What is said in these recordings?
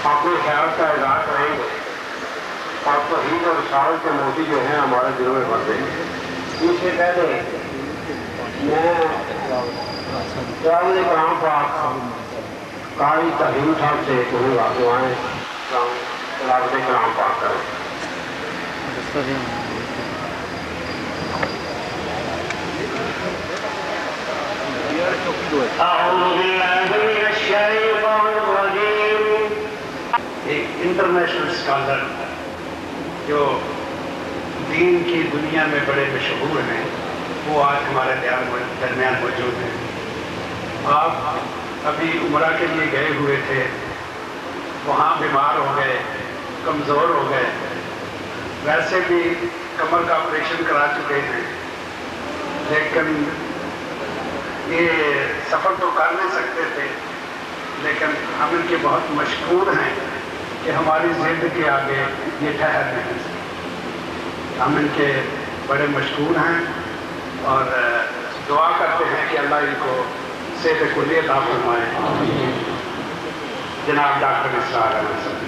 اپنے خیال کا اظہار کریں گے اور توحید اور رسالت کے موتی جو ہیں ہمارے دلوں میں بھر دیں گے۔ اس سے پہلے میں جامع کرام پاک قاری تحریم صاحب سے کہوں گا دعائیں تلاوت کلام پاک کریں۔ اعوذ باللہ من الشیطان الرجیم۔ ایک انٹرنیشنل اسکالر جو دین کی دنیا میں بڑے مشہور ہیں وہ آج ہمارے درمیان موجود ہیں۔ آپ ابھی عمرہ کے لیے گئے ہوئے تھے، وہاں بیمار ہو گئے، کمزور ہو گئے، ویسے بھی کمر کا آپریشن کرا چکے ہیں، لیکن یہ سفر تو کر نہیں سکتے تھے، لیکن ہم ان کے بہت مشکور ہیں کہ ہماری ضد کے آگے یہ ٹھہر نہیں سکتے۔ ہم ان کے بڑے مشکور ہیں اور دعا کرتے ہیں کہ اللہ ان کو صحت کلی عطا فرمائے۔ جناب ڈاکٹر اسرار احمد صاحب۔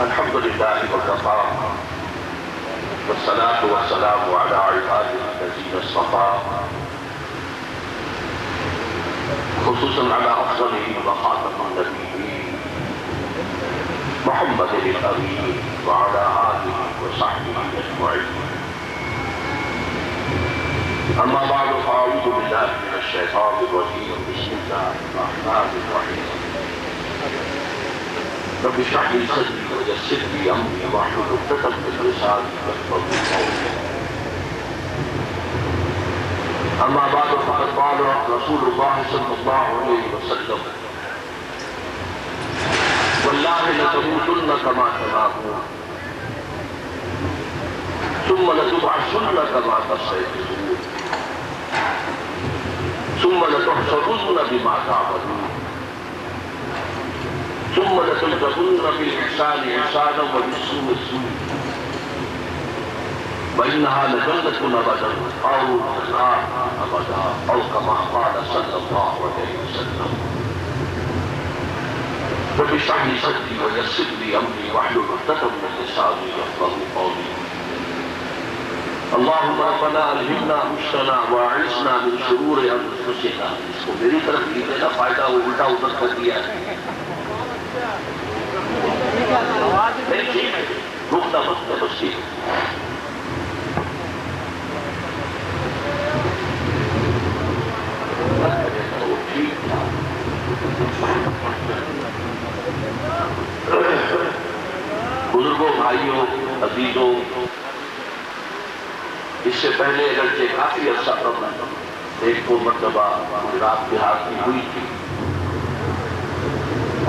الحمد للہ وکفی والصلاة والسلام علی عباده الذین اصطفی خصوصا علی افضلهم وخاتم النبیین محمد الامین وعلی آلہ وصحبہ اجمعین۔ اما بعد فاعوذ باللہ من الشیطان الرجیم بسم اللہ الرحمن الرحیم۔ رب اشرح لي صدري ويسر لي امري واحلل عقدة من لساني يفقهوا قولي۔ اما بعد فقد قال رسول الله صلى الله عليه وسلم والله لتموتن كما تنامون ثم لتبعثن كما تستيقظون ثم لتحشرن بما تعملون ثم لتنبذن بالإحسان إحسانا وبالسوء سوء وإنها لجنة أبدا أو نار أبدا أو كما قال صلى الله عليه وسلم۔ رب اشرح لي صدري ويسر لي أمري واحلل عقدة من لساني يفقهوا قولي۔ اللهم ربنا ألهمنا رشدنا وأعصمنا من شرور أنفسنا۔ اس کو میری طرف لیجیے نا، فائدہ وہ الٹا ادھر کر دیا ہے۔ رکنا مت ہے بس ٹھیک۔ بزرگوں، بھائیوں، عزیزوں، اس سے پہلے اگرچہ کافی عرصہ قبل ایک دو مرتبہ گجرات بہار کی ہوئی تھی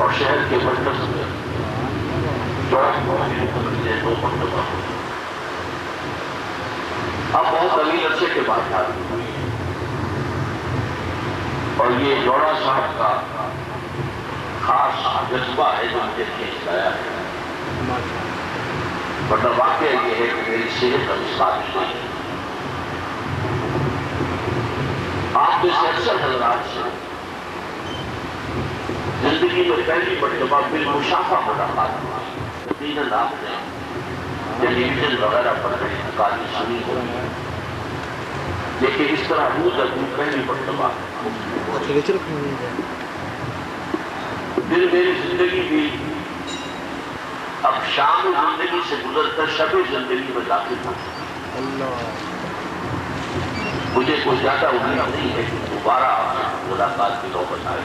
اور شہر کے مرکز میں دو مرتبہ، اب بہت طویل عرصے کے بعد حاضری ہوئی اور یہ جوڑا صاحب کا خاص جذبہ ہے جو مجھے کھینچ لایا ہے، ورنہ واقعہ یہ ہے کہ میری صحت اب اس قابل نہیں۔ آپ جیسے اکثر حضرات سے زندگی میں پہلی مرتبہ بالمشافہ ملاقات ہوا۔ یقیناً آپ نے ٹیلی ویژن وغیرہ پر میری تقاریر سنی ہوگی، لیکن اس طرح روز پہلی مرتبہ دل میری زندگی بھی اب شام زندگی سے گزر کر شب زندگی میں داخل ہو۔ مجھے کوئی زیادہ امید نہیں ہے کہ دوبارہ ملاقات کی نوبت آئے،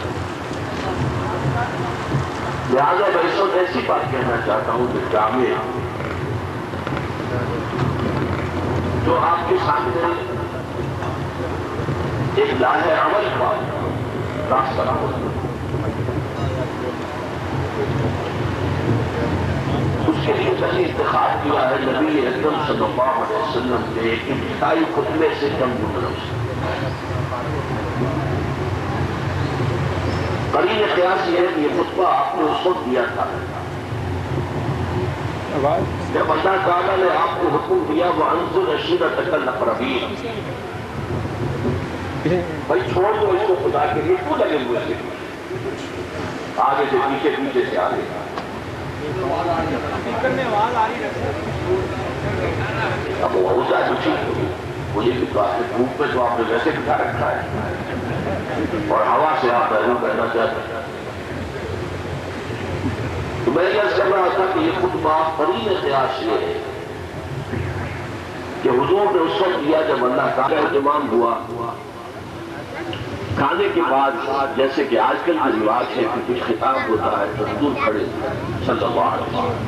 لہٰذا میں اس وقت ایسی بات کہنا چاہتا ہوں کہ جامع جو آپ کے سامنے ایک لاہ عمل کا راستہ ہو، کیا ہے نبی اکرم صلی اللہ علیہ وسلم کے ایک ابتدائی خطبے سے کم گزرم سے۔ قرین قیاس یہ ہے کہ یہ خطبہ آپ نے اس وقت دیا تھا جب اللہ تعالیٰ نے آپ کو حکم دیا وَأَنذِرْ عَشِيرَتَكَ الْأَقْرَبِينَ، بھائی چھوڑ دو اس کو خدا کے لیے، کیوں لگے ہوئے سے آگے سے پیچھے، پیچھے سے آگے۔ اب وہ ہوتا ہے کچھ مجھے بھی تو آپ کے دھوپ میں تو آپ نے ویسے بٹھا رکھا ہے اور ہوا سے آپ پہلو کہنا چاہتے ہیں۔ تو میں یہ کر رہا تھا کہ یہ خطبہ قرین قیاس یہ ہے کہ حضور نے اس وقت دیا جب اللہ کا اہتمام ہوا کھانے کے بعد، جیسے کہ آج کل کا رواج ہے کہ کچھ خطاب ہوتا ہے تو حضور کھڑے صلی اللہ علیہ وسلم،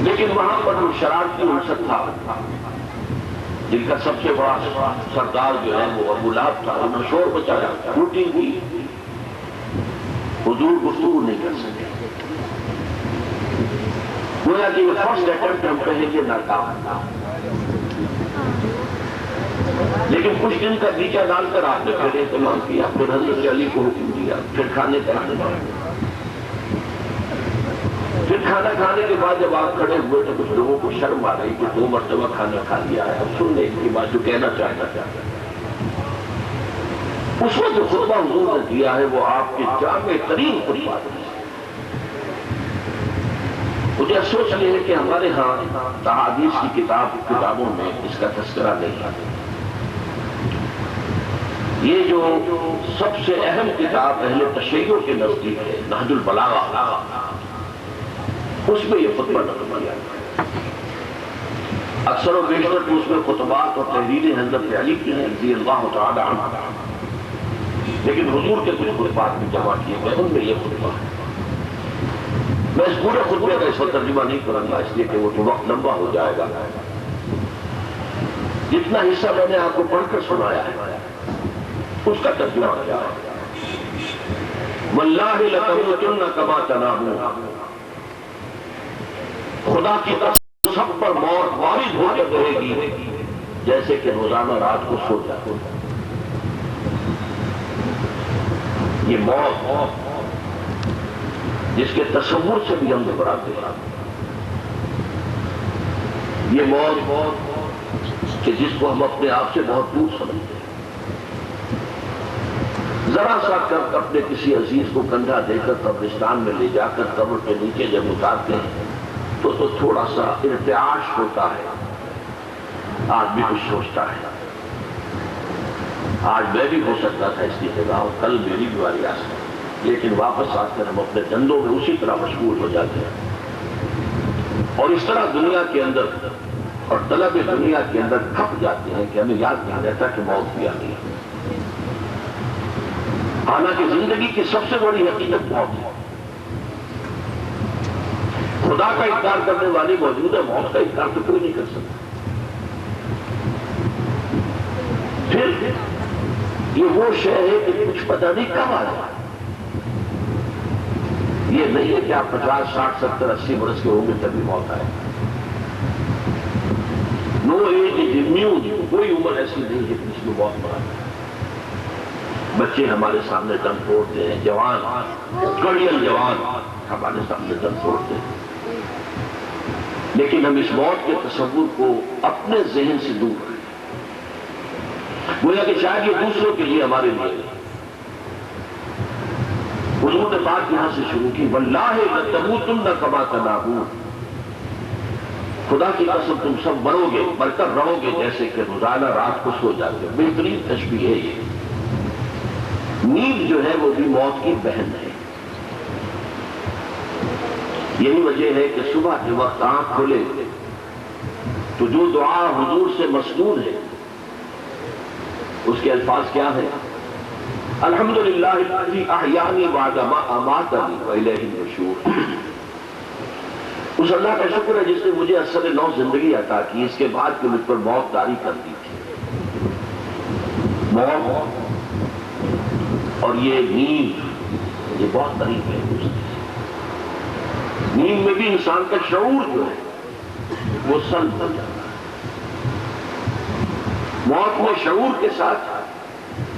لیکن وہاں پر جو شرارتی عنصر تھا جن کا سب سے بڑا سردار جو ہے وہ ابو لہب تھا، انہوں نے شور بچایا، میٹنگ ہوئی، حضور گفتگو نہیں کر سکے۔ گویا کہ یہ فرسٹ اٹیمپٹ ہم کہیں گے ناکام تھا، لیکن کچھ دن کا بیچا ڈال کر آپ نے پھر اہتمام کیا، پھر حضرت علی کو حکم دیا، پھر کھانے کھانے پھر کھانا کھانے کے بعد جب آپ کھڑے ہوئے تو کچھ لوگوں کو شرم آ رہی کہ 2 مرتبہ کھانا کھا لیا ہے، اب سن لیں اس کی بات جو کہنا چاہتا تھا۔ اس وقت جو خطبہ حضور نے دیا ہے وہ آپ کے جامع ترین خطبہ ہے۔ مجھے افسوس یہ ہے کہ ہمارے ہاں احادیث کی کتابوں میں اس کا تذکرہ نہیں آتا۔ یہ جو سب سے اہم کتاب اہل تشیع کے نزدیک ہے نہج البلاغہ، اس میں یہ خطبہ نقل کیا ہے۔ اکثر و بیشتر تو اس میں خطبات اور تحریریں حضرت علی کی ہیں رضی اللہ تعالی عنہ، لیکن حضور کے کچھ خطبات بھی جمع کیے گئے، ان میں یہ خطبہ ہے۔ میں اس پورے خطبے کا اس وقت ترجمہ نہیں کروں گا اس لیے کہ وہ تو وقت لمبا ہو جائے گا۔ جتنا حصہ میں نے آپ کو پڑھ کر سنایا ہے اس کا ترجمہ کیا ہے۔ وَاللَّهِ لَتَمُوتُنَّ كَمَا تَنَامُونَ، خدا کی قسم سب پر موت وارد ہو کر رہے گی جیسے کہ روزانہ رات کو سو جاتے۔ یہ موت جس کے تصور سے بھی ہم گھبراتے ہیں، یہ موت کہ جس کو ہم اپنے آپ سے بہت دور سمجھتے ہیں، ذرا سا کر اپنے کسی عزیز کو کندھا دے کر قبرستان میں لے جا کر قبر کے نیچے جب اتارتے ہیں تو تھوڑا سا ارتعاش ہوتا ہے، آدمی کچھ سوچتا ہے آج میں بھی ہو سکتا تھا اس کی جگہ، کل میری بھی باری آ سکتی، لیکن واپس آ کر ہم اپنے دھندوں میں اسی طرح مشغول ہو جاتے ہیں اور اس طرح دنیا کے اندر اور طلب دنیا کے اندر کھپ جاتے ہیں کہ ہمیں یاد نہیں رہتا کہ موت بھی آنی ہے۔ حالانکہ زندگی کی سب سے بڑی حقیقت موت ہے۔ خدا کا انکار کرنے والی موجود ہے، موت کا انکار تو کوئی نہیں کر سکتا۔ پھر یہ وہ شے ہے کہ کچھ پتہ نہیں کب آ جائے۔ یہ نہیں ہے کہ آپ 50 60 70 80 برس کے ہوں گے تبھی موت آئے۔ نو ایج از امیون، کوئی عمر ایسی نہیں ہے جس میں موت مرا ہے۔ بچے ہمارے سامنے دم توڑتے ہیں، جوان کڑیل جوان ہمارے سامنے دم توڑتے ہیں، لیکن ہم اس موت کے تصور کو اپنے ذہن سے دور رکھیں۔ گویا کہ شاید یہ دوسروں کے لیے ہمارے لیے حضور نے بات یہاں سے شروع کی، وَاللَّهِ لَتَمُوتُنَّ كَمَا تَنَامُونَ، خدا کی قسم تم سب مرو گے، مر کر رہو گے جیسے کہ روزانہ رات کو سو جاتے ہو۔ بہترین تشبیہ ہے یہ۔ نیند جو ہے وہ بھی موت کی بہن ہے۔ یہی وجہ ہے کہ صبح کے وقت آنکھ کھولے تو جو دعا حضور سے مسنون ہے اس کے الفاظ کیا ہیں؟ الحمدللہ الذی احیانی بعد ما اماتنی والیہ النشور۔ اس اللہ کا شکر ہے جس نے مجھے اثر نو زندگی عطا کی، اس کے بعد کہ مجھ پر موت طاری کر دی تھی۔ موت اور یہ نیند یہ بہت قریب ہے۔ نیند میں بھی انسان کا شعور جو ہے وہ سلب ہو جاتا ہے. موت میں شعور کے ساتھ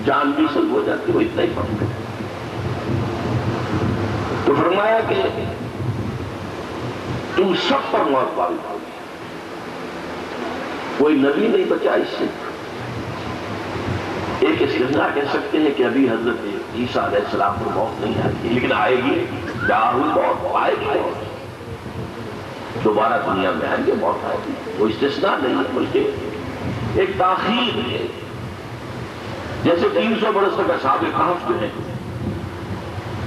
جان بھی سلب ہو جاتی ہے، وہ اتنا ہی فرق ہے. تو فرمایا کہ تم سب پر موت وارد ہوگی، کوئی نبی نہیں بچا اس سے. ایک استثناء کہہ سکتے ہیں کہ ابھی حضرت عیسیٰ علیہ السلام پر موت نہیں آئی گی، لیکن آئے گی. موت آئے گی، دوبارہ دنیا میں آئیں گے، موت آئے گی. وہ استثناء نہیں ہے بلکہ ایک تاخیر ہے. جیسے 300 برس تک اصحاب کہف جو ہیں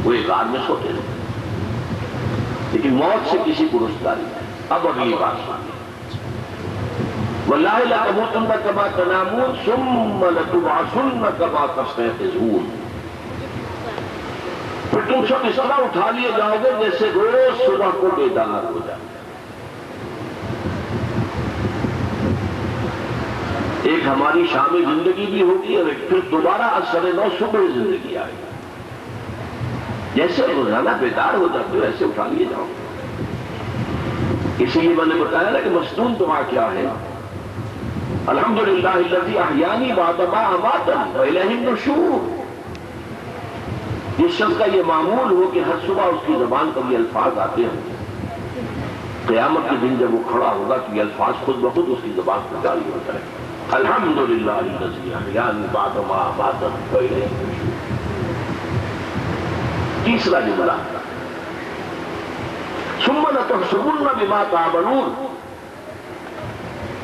وہ ایک غار میں سوتے رہے، لیکن موت سے کسی کو رسداری نہیں. اب اگلی بات سنیں، وَاللَّهِ لَتَمُوتُنَّ كَمَا تَنَامُونَ ثُمَّ لَتُبْعَثُنَّ كَمَا تَسْتَيْقِظُونَ. پھر تم سب اس طرح اٹھا لیے جاؤ گے جیسے روز صبح کو بیدار ہو جائے. ایک ہماری شام زندگی بھی ہوگی اور ایک پھر دوبارہ اثر نو صبح زندگی آئے گی. جیسے روزانہ بیدار ہو جاتے ہو ایسے اٹھا لیے جاؤ. اسی لیے میں نے بتایا نا کہ مصنون دعا کیا ہے، الحمدللہ الذی احیانی بعد ما اماتنی والیہ النشور. جس شخص کا یہ معمول ہو کہ ہر صبح اس کی زبان پر یہ الفاظ آتے ہیں، قیامت کے دن جب وہ کھڑا ہوگا تو یہ الفاظ خود بخود اس کی زبان پر جاری ہو جائے. الحمدللہ الذی احیانی بعد ما اماتنی والیہ النشور. تیسرا جملہ ثم لتحسبن بما تعملون.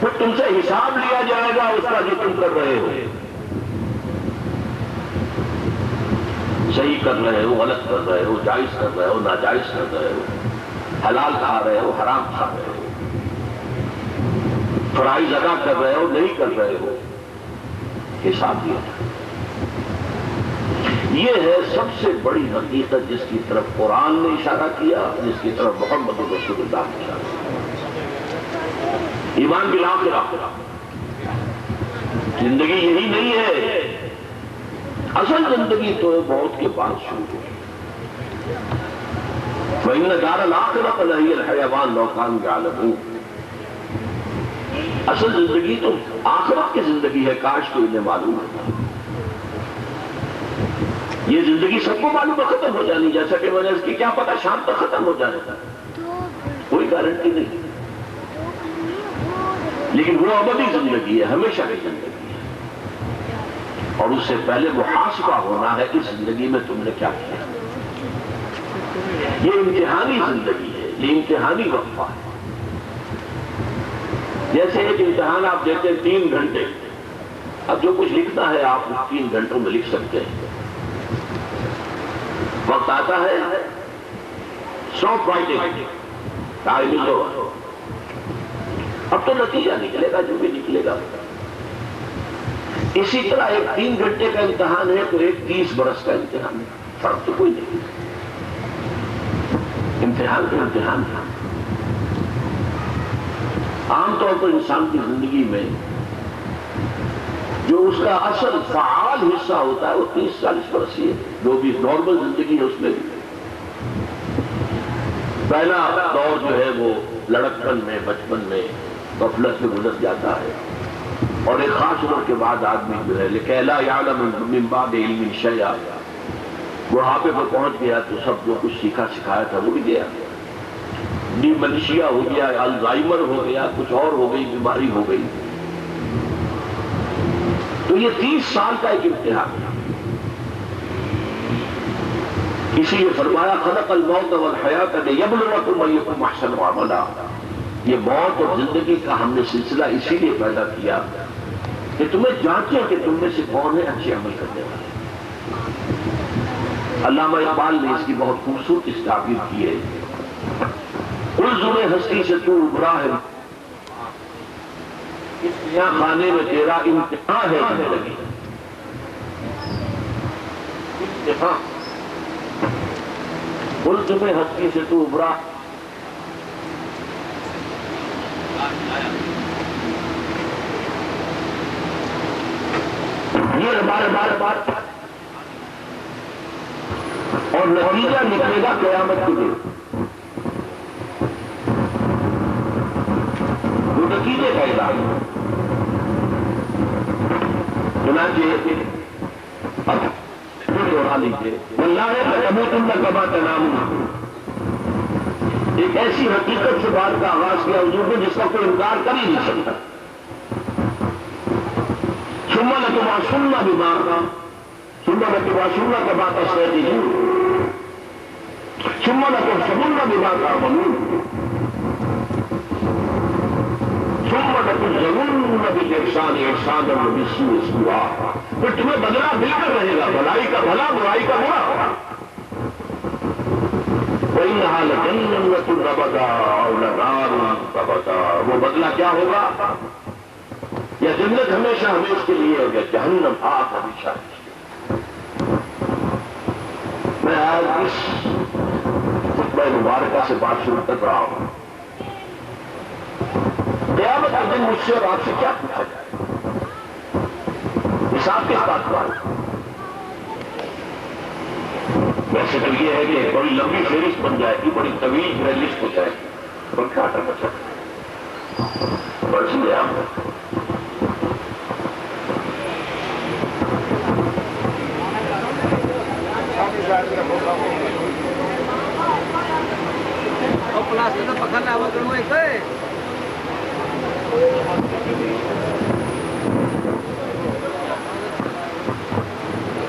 پھر تم سے حساب لیا جائے گا اس کا جو تم کر رہے ہو. صحیح کر رہے ہو، غلط کر رہے ہو، جائز کر رہے ہو، ناجائز کر رہے ہو، حلال کھا رہے ہو، حرام کھا رہے ہو، فرائض ادا کر رہے ہو، نہیں کر رہے ہو، حساب لیا جائے. یہ ہے سب سے بڑی حقیقت جس کی طرف قرآن نے اشارہ کیا، جس کی طرف محمد رسول اللہ نے اشارہ کیا. ایمان بالآخرہ. زندگی یہی نہیں ہے، اصل زندگی تو موت کے بعد شروع ہوئی. فَإِنَّ دَارَ الْآخِرَةَ لَهِيَ الْحَيَوَانُ لَوْ كَانُوا يَعْلَمُونَ. اصل زندگی تو آخرت کی زندگی ہے، کاش کو انہیں معلوم ہوتا. یہ زندگی سب کو معلوم ہے ختم ہو جانی، جیسا کہ میں نے اس کی کیا پتا شام تک ختم ہو جانے کا، کوئی گارنٹی نہیں. لیکن وہ ابدی زندگی ہے، ہمیشہ کی زندگی ہے، اور اس سے پہلے محاسبہ ہونا ہے اس زندگی میں تم نے کیا کیا. یہ امتحانی زندگی ہے، یہ امتحانی وقفہ ہے. جیسے ایک امتحان آپ دیتے ہیں 3 گھنٹے، اب جو کچھ لکھنا ہے آپ 3 گھنٹوں میں لکھ سکتے ہیں. وقت آتا ہے soft writing, time is over. اب تو نتیجہ نکلے گا جو بھی نکلے گا. اسی طرح ایک 3 گھنٹے کا امتحان ہے تو ایک 30 برس کا امتحان ہے. فرق تو کوئی نہیں، امتحان کا امتحان ہے. عام طور پر انسان کی زندگی میں جو اس کا اصل فعال حصہ ہوتا ہے وہ 30-40 برس ہی ہے. جو بھی نارمل زندگی ہے اس میں بھی پہلا دور جو ہے وہ لڑکپن میں، بچپن میں غفلت میں گزر جاتا ہے، اور ایک خاص عمر کے بعد آدمی جو ہے لِكَيْ لَا يَعْلَمَ مِن بَعْدِ عِلْمٍ شَيْئًا، بڑھاپے پر پہنچ گیا تو سب جو کچھ سیکھا سکھایا تھا وہ بھی گیا. ڈیمنشیا ہو گیا، الزائمر ہو گیا، کچھ اور ہو گئی، بیماری ہو گئی. تو یہ 30 سال کا ایک امتحان ہے. اسی لیے فرمایا خلق الموت والحیات لیبلوکم ایکم احسن عملا. یہ موت اور زندگی کا ہم نے سلسلہ اسی لیے پیدا کیا کہ تمہیں جانچے کہ تم میں سے کون ہے اچھے عمل کرنے والے. علامہ اقبال نے اس کی بہت خوبصورت تعبیر کی ہے. الزم ہستی سے تو ابھرا ہے، اس نیا خانے میں تیرا امتحان ہے زندگی. امتحان الزم ہستی سے تو ابھرا. یہ ہمارے بات اور نتیجہ نکلے گا قیامت کے دن. چنانچہ اب پھر دوہرا لیجیے واللہ لتموتن کما تنامون، ایک ایسی حقیقت سے بات کا آغاز کیا حضور نے جس کا کوئی انکار کر ہی نہیں سکتا. ثم لتبعثن بما كما تستيقظون ثم لتحسبن بما تعملون ثم لتجزون بالاحسان احسانا وبالسوء سوءا. پھر تمہیں بدلہ مل کر رہے گا، بھلائی کا بھلا برائی کا برا. وَإِنَّهَا لَجَنَّةٌ أَبَدًا أَوْ لَنَارٌ أَبَدًا، وہ بدلہ کیا ہوگا؟ یا جنت ہمیشہ ہمیش کے لیے ہوگا، جہنم آگ ہمیشہ. میں آج اس خطبہ مبارکہ سے بات شروع کر رہا ہوں. قیامت کے دن مجھ سے اور آپ سے کیا پوچھا جائے؟ حساب کے ساتھ بات. ویسے تو یہ ہے کہ بڑی لمبی فہرست بن جائے گی، بڑی طویل فہرست ہو جائے گی، اور کیا کرنا چاہتے بڑھ لے آپ.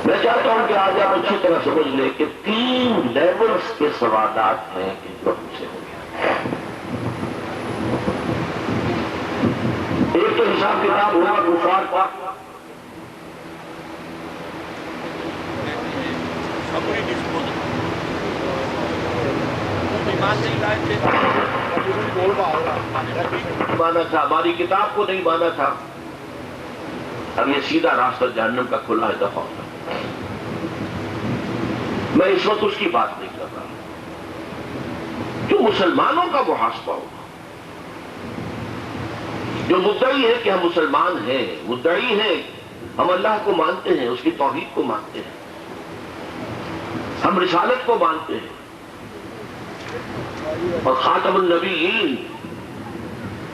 میں چاہتا ہوں کہ آج آپ اچھی طرح سمجھ لیں کہ 3 لیولز کے سوالات ہیں کہ جو ہم سے ہو گیا. ایک تو حساب کتاب ہوا کفار کا، مانا تھا، ہماری کتاب کو نہیں مانا تھا، اب یہ سیدھا راستہ جہنم کا کھلا ہے دفعہ. میں اس وقت اس کی بات نہیں کر رہا، جو مسلمانوں کا محاسبہ ہوگا. جو مدعی ہے کہ ہم مسلمان ہیں، مدعی ہیں ہم اللہ کو مانتے ہیں، اس کی توحید کو مانتے ہیں، ہم رسالت کو مانتے ہیں، اور خاتم النبیین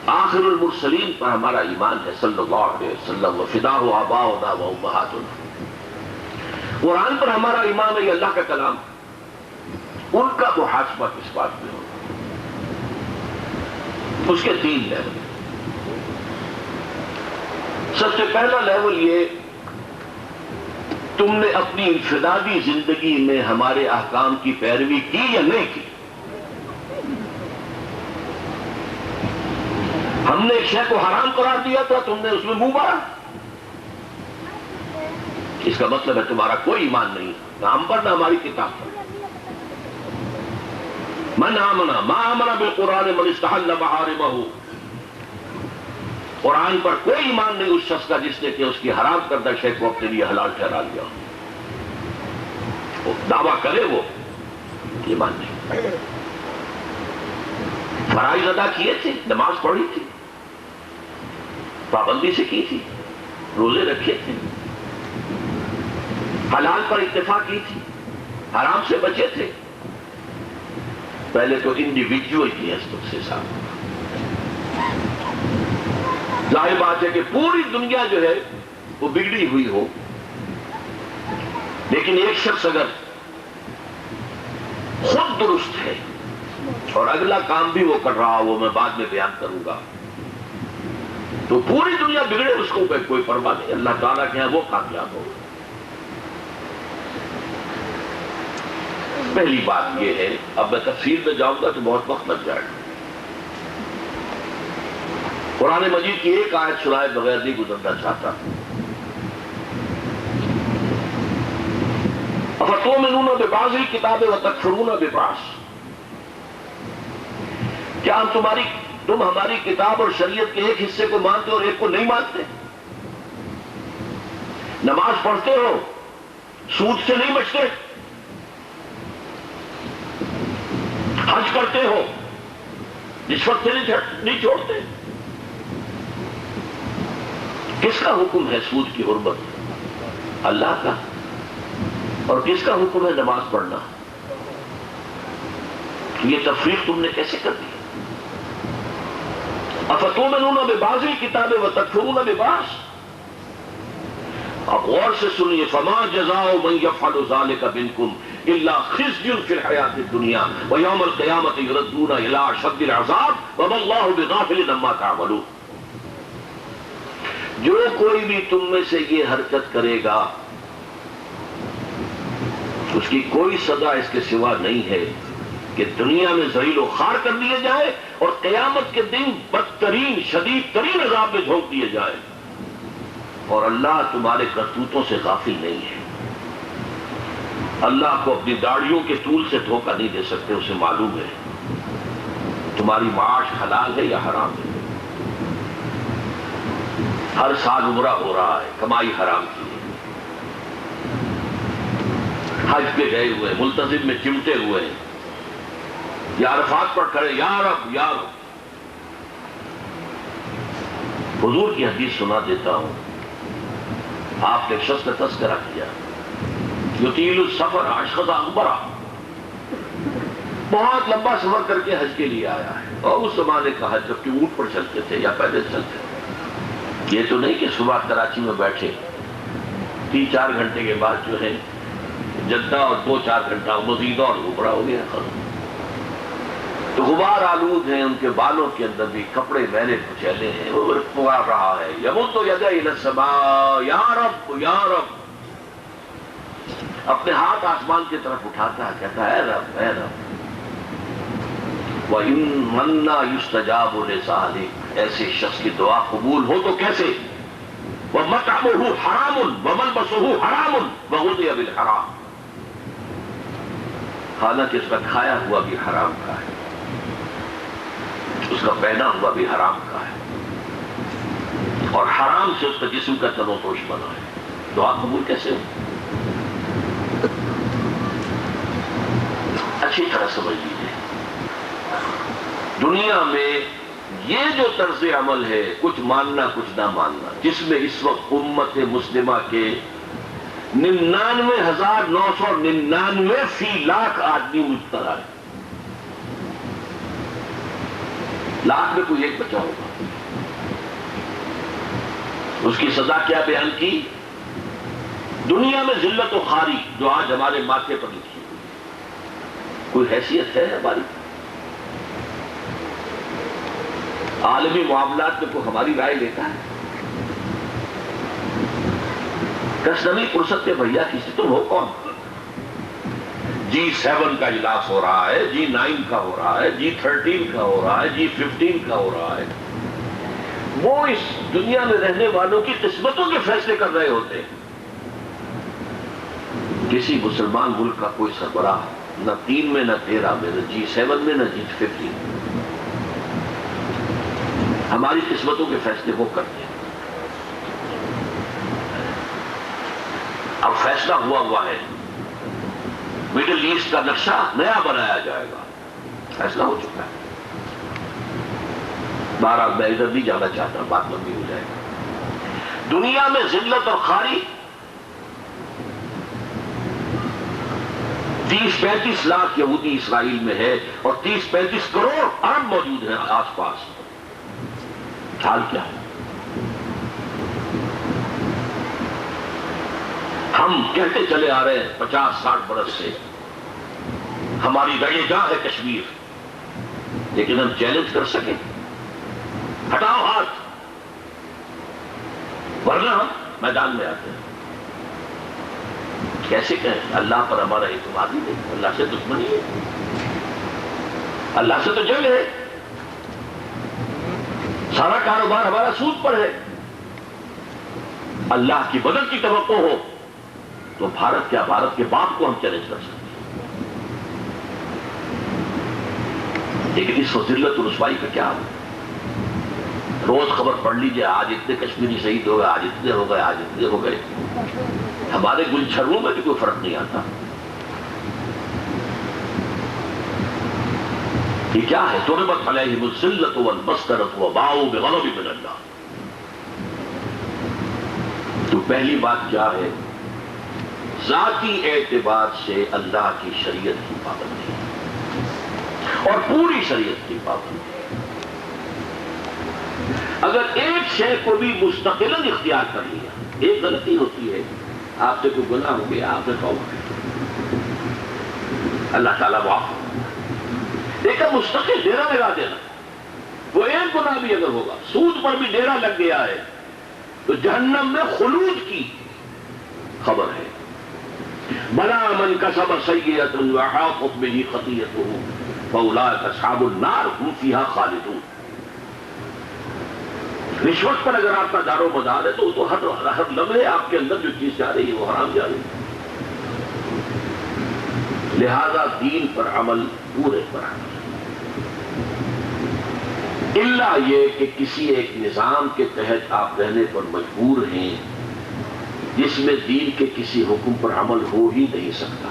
آخر المرسلین پر ہمارا ایمان ہے صلی اللہ علیہ وسلم. وفداہ آباؤنا و امہاتنا، قرآن پر ہمارا ایمان ہے، یہ اللہ کا کلام. ان کا محاسبہ کس بات میں ہوگا؟ اس کے 3 لیول. سب سے پہلا لیول یہ، تم نے اپنی انفرادی زندگی میں ہمارے احکام کی پیروی کی یا نہیں کی؟ ہم نے ایک شے کو حرام قرار دیا تھا، تم نے اس میں منہ مارا. اس کا مطلب ہے تمہارا کوئی ایمان نہیں، نہ ہم پر نہ ہماری کتاب پر. من آمن ما آمن بالقرآن من استحل محارمہ، قرآن پر کوئی ایمان نہیں اس شخص کا جس نے کہ اس کی حرام کردہ شے کو اپنے لیے حلال ٹھہرا لیا. وہ دعویٰ کرے وہ ایمان نہیں. فرائض ادا کیے تھے، نماز پڑھی تھی، پابندی سے کی تھی، روزے رکھے تھے، حلال پر اتفاق کی تھی، حرام سے بچے تھے. پہلے تو انڈیویجول کی حیثیت سے صاحب. ظاہر بات ہے کہ پوری دنیا جو ہے وہ بگڑی ہوئی ہو، لیکن ایک شخص اگر خود درست ہے اور اگلا کام بھی وہ کر رہا، وہ میں بعد میں بیان کروں گا، تو پوری دنیا بگڑے اس کو کوئی پرواہ نہیں. اللہ تعالیٰ کے ہاں وہ کامیاب ہو. پہلی بات یہ ہے، اب میں تفصیل میں جاؤں گا تو بہت وقت لگ جائے گا. قرآن مجید کی ایک آیت سنائے بغیر نہیں گزرنا چاہتا. افتؤمنون ببعض الکتاب وتکفرون ببعض، کیا تم ہماری کتاب اور شریعت کے ایک حصے کو مانتے اور ایک کو نہیں مانتے؟ نماز پڑھتے ہو، سود سے نہیں بچتے، حج کرتے ہو، رشوت سے نہیں چھوڑتے. کس کا حکم ہے سود کی حرمت؟ اللہ کا. اور کس کا حکم ہے نماز پڑھنا؟ یہ تفریق تم نے کیسے کر دی؟ افتؤمنون ببعض الکتاب وتکفرون ببعض، اب غور سے سنیے، فما جزاء من يفعل ذلك منكم الا خزي في الحياة الدنيا ويوم القيامة يردون الى اشد العذاب وما الله بغافل عما تعملون. جو کوئی بھی تم میں سے یہ حرکت کرے گا اس کی کوئی سزا اس کے سوا نہیں ہے کہ دنیا میں ذلیل و خوار کر دیے جائے اور قیامت کے دن بدترین شدید ترین عذاب میں جھونک دیے جائے. اور اللہ تمہارے کرتوتوں سے غافل نہیں ہے. اللہ کو اپنی داڑھیوں کے طول سے دھوکہ نہیں دے سکتے، اسے معلوم ہے تمہاری معاش حلال ہے یا حرام ہے. ہر سال عمرہ ہو رہا ہے، کمائی حرام کی ہے. حج پہ گئے ہوئے ملتزم میں چمٹے ہوئے ہیں، یا عرفات پر کھڑے یا رب یا رب. حضور کی حدیث سنا دیتا ہوں. آپ نے ایک شخص کا تذکرہ کیا، یطیل السفر اشخص اکبرہ، بہت لمبا سفر کر کے حج کے لیے آیا ہے. اور اس زمانے کا حج جبکہ اونٹ پر چلتے تھے یا پیدل چلتے تھے. یہ تو نہیں کہ صبح کراچی میں بیٹھے 3-4 گھنٹے کے بعد جو ہے جدہ اور 2-4 گھنٹہ مزید اور غبرہ ہو گیا. تو غبار آلود ہیں، ان کے بالوں کے اندر بھی کپڑے میلے کچیلے ہیں. وہ پکار رہا ہے یمد یدیہ الی السماء یا رب یا رب، اپنے ہاتھ آسمان کی طرف اٹھاتا ہے، کہتا ہے اے رب اے رب. وَإِن مَنَّا يُسْتَجَابُ لِسَالِكَ، ایسے شخص کی دعا قبول ہو تو کیسے؟ وَمَطْعَمُهُ حَرَامٌ وَمَلْبَسُهُ حَرَامٌ وَغُذِيَ بِالْحَرَامِ، حالانکہ اس کا کھایا ہوا بھی حرام کا ہے، اس کا پہنا ہوا بھی حرام کا ہے، اور حرام سے اس کا جسم کا تن و توش بنا ہے. دعا قبول کیسے ہو؟ اچھی طرح سمجھ لیجیے، دنیا میں یہ جو طرز عمل ہے، کچھ ماننا کچھ نہ ماننا، جس میں اس وقت امت مسلمہ کے 99,999 فی لاکھ آدمی مبتلا ہے. لاکھ میں کوئی ایک بچا ہوگا. اس کی سزا کیا بیان کی؟ دنیا میں ذلت و خواری جو آج ہمارے ماتھے پر لکھی ہوئی، کوئی حیثیت ہے ہماری؟ عالمی معاملات میں کوئی ہماری رائے لیتا ہے؟ کشنوی فرصت کے بھیا کسی تم ہو کون؟ G7 کا اجلاس ہو رہا ہے، G9 کا ہو رہا ہے، G13 کا ہو رہا ہے، G15 کا ہو رہا ہے. وہ اس دنیا میں رہنے والوں کی قسمتوں کے فیصلے کر رہے ہوتے ہیں. کسی مسلمان ملک کا کوئی سربراہ نہ 3 میں نہ 13 میں نہ G7 میں نہ G15. ہماری قسمتوں کے فیصلے وہ کرتے ہیں. اب فیصلہ ہوا ہے، مڈل ایسٹ کا نقشہ نیا بنایا جائے گا، فیصلہ ہو چکا ہے. بہرحال میں ادھر نہیں جانا چاہتا، بات لمبی ہو جائے گی. دنیا میں ذلت اور خواری 30-35 لاکھ یہودی اسرائیل میں ہے اور 30-35 کروڑ عرب موجود ہیں آس پاس. حال کیا ہے؟ ہم کہتے چلے آ رہے ہیں 50-60 برس سے ہماری رگے جاں ہے کشمیر، لیکن ہم چیلنج کر سکیں؟ ہٹاؤ ہاتھ، ورنہ ہم میدان میں آتے ہیں. کیسے کہیں؟ اللہ پر ہمارا اعتماد ہی نہیں، اللہ سے دشمنی ہے، اللہ سے تو جنگ ہے، سارا کاروبار ہمارا سود پر ہے. اللہ کی مدد کی توقع ہو تو بھارت کیا، بھارت کے باپ کو ہم چیلنج کر سکتے ہیں. لیکن اس ذلت و رسوائی کا کیا ہے؟ روز خبر پڑھ لیجئے، آج اتنے کشمیری شہید ہو گئے، آج اتنے ہو گئے، آج اتنے ہو گئے. ہمارے گلچھروں میں بھی کوئی فرق نہیں آتا. یہ کیا ہے؟ ضربت علیہم الذلۃ والمسکنۃ وباؤوا بغضب من اللہ. تو پہلی بات کیا ہے؟ ذاتی اعتبار سے اللہ کی شریعت کی پابندی اور پوری شریعت کی پابندی. اگر ایک شے کو بھی مستقلاً اختیار کر لیا ایک غلطی ہوتی ہے، آپ سے کوئی گناہ ہو گیا، آپ نے توبہ کی، اللہ تعالیٰ معاف دیکھا، مستقل ڈیرا لگا دینا، وہ ایک گناہ بھی اگر ہوگا، سود پر بھی ڈیرا لگ گیا ہے تو جہنم میں خلود کی خبر ہے۔ بلا من کسب سیئۃ وحاقت بہ خطیئتہ فاولئک اصحاب النار هم فیہا خالدون۔ رشوت پر اگر آپ کا دار و مدار ہے تو وہ تو ہر لمحے آپ کے اندر جو چیز جا رہی ہے وہ حرام جا رہی ہے۔ لہذا دین پر عمل پورے پر عمل، الا یہ کہ کسی ایک نظام کے تحت آپ رہنے پر مجبور ہیں جس میں دین کے کسی حکم پر عمل ہو ہی نہیں سکتا،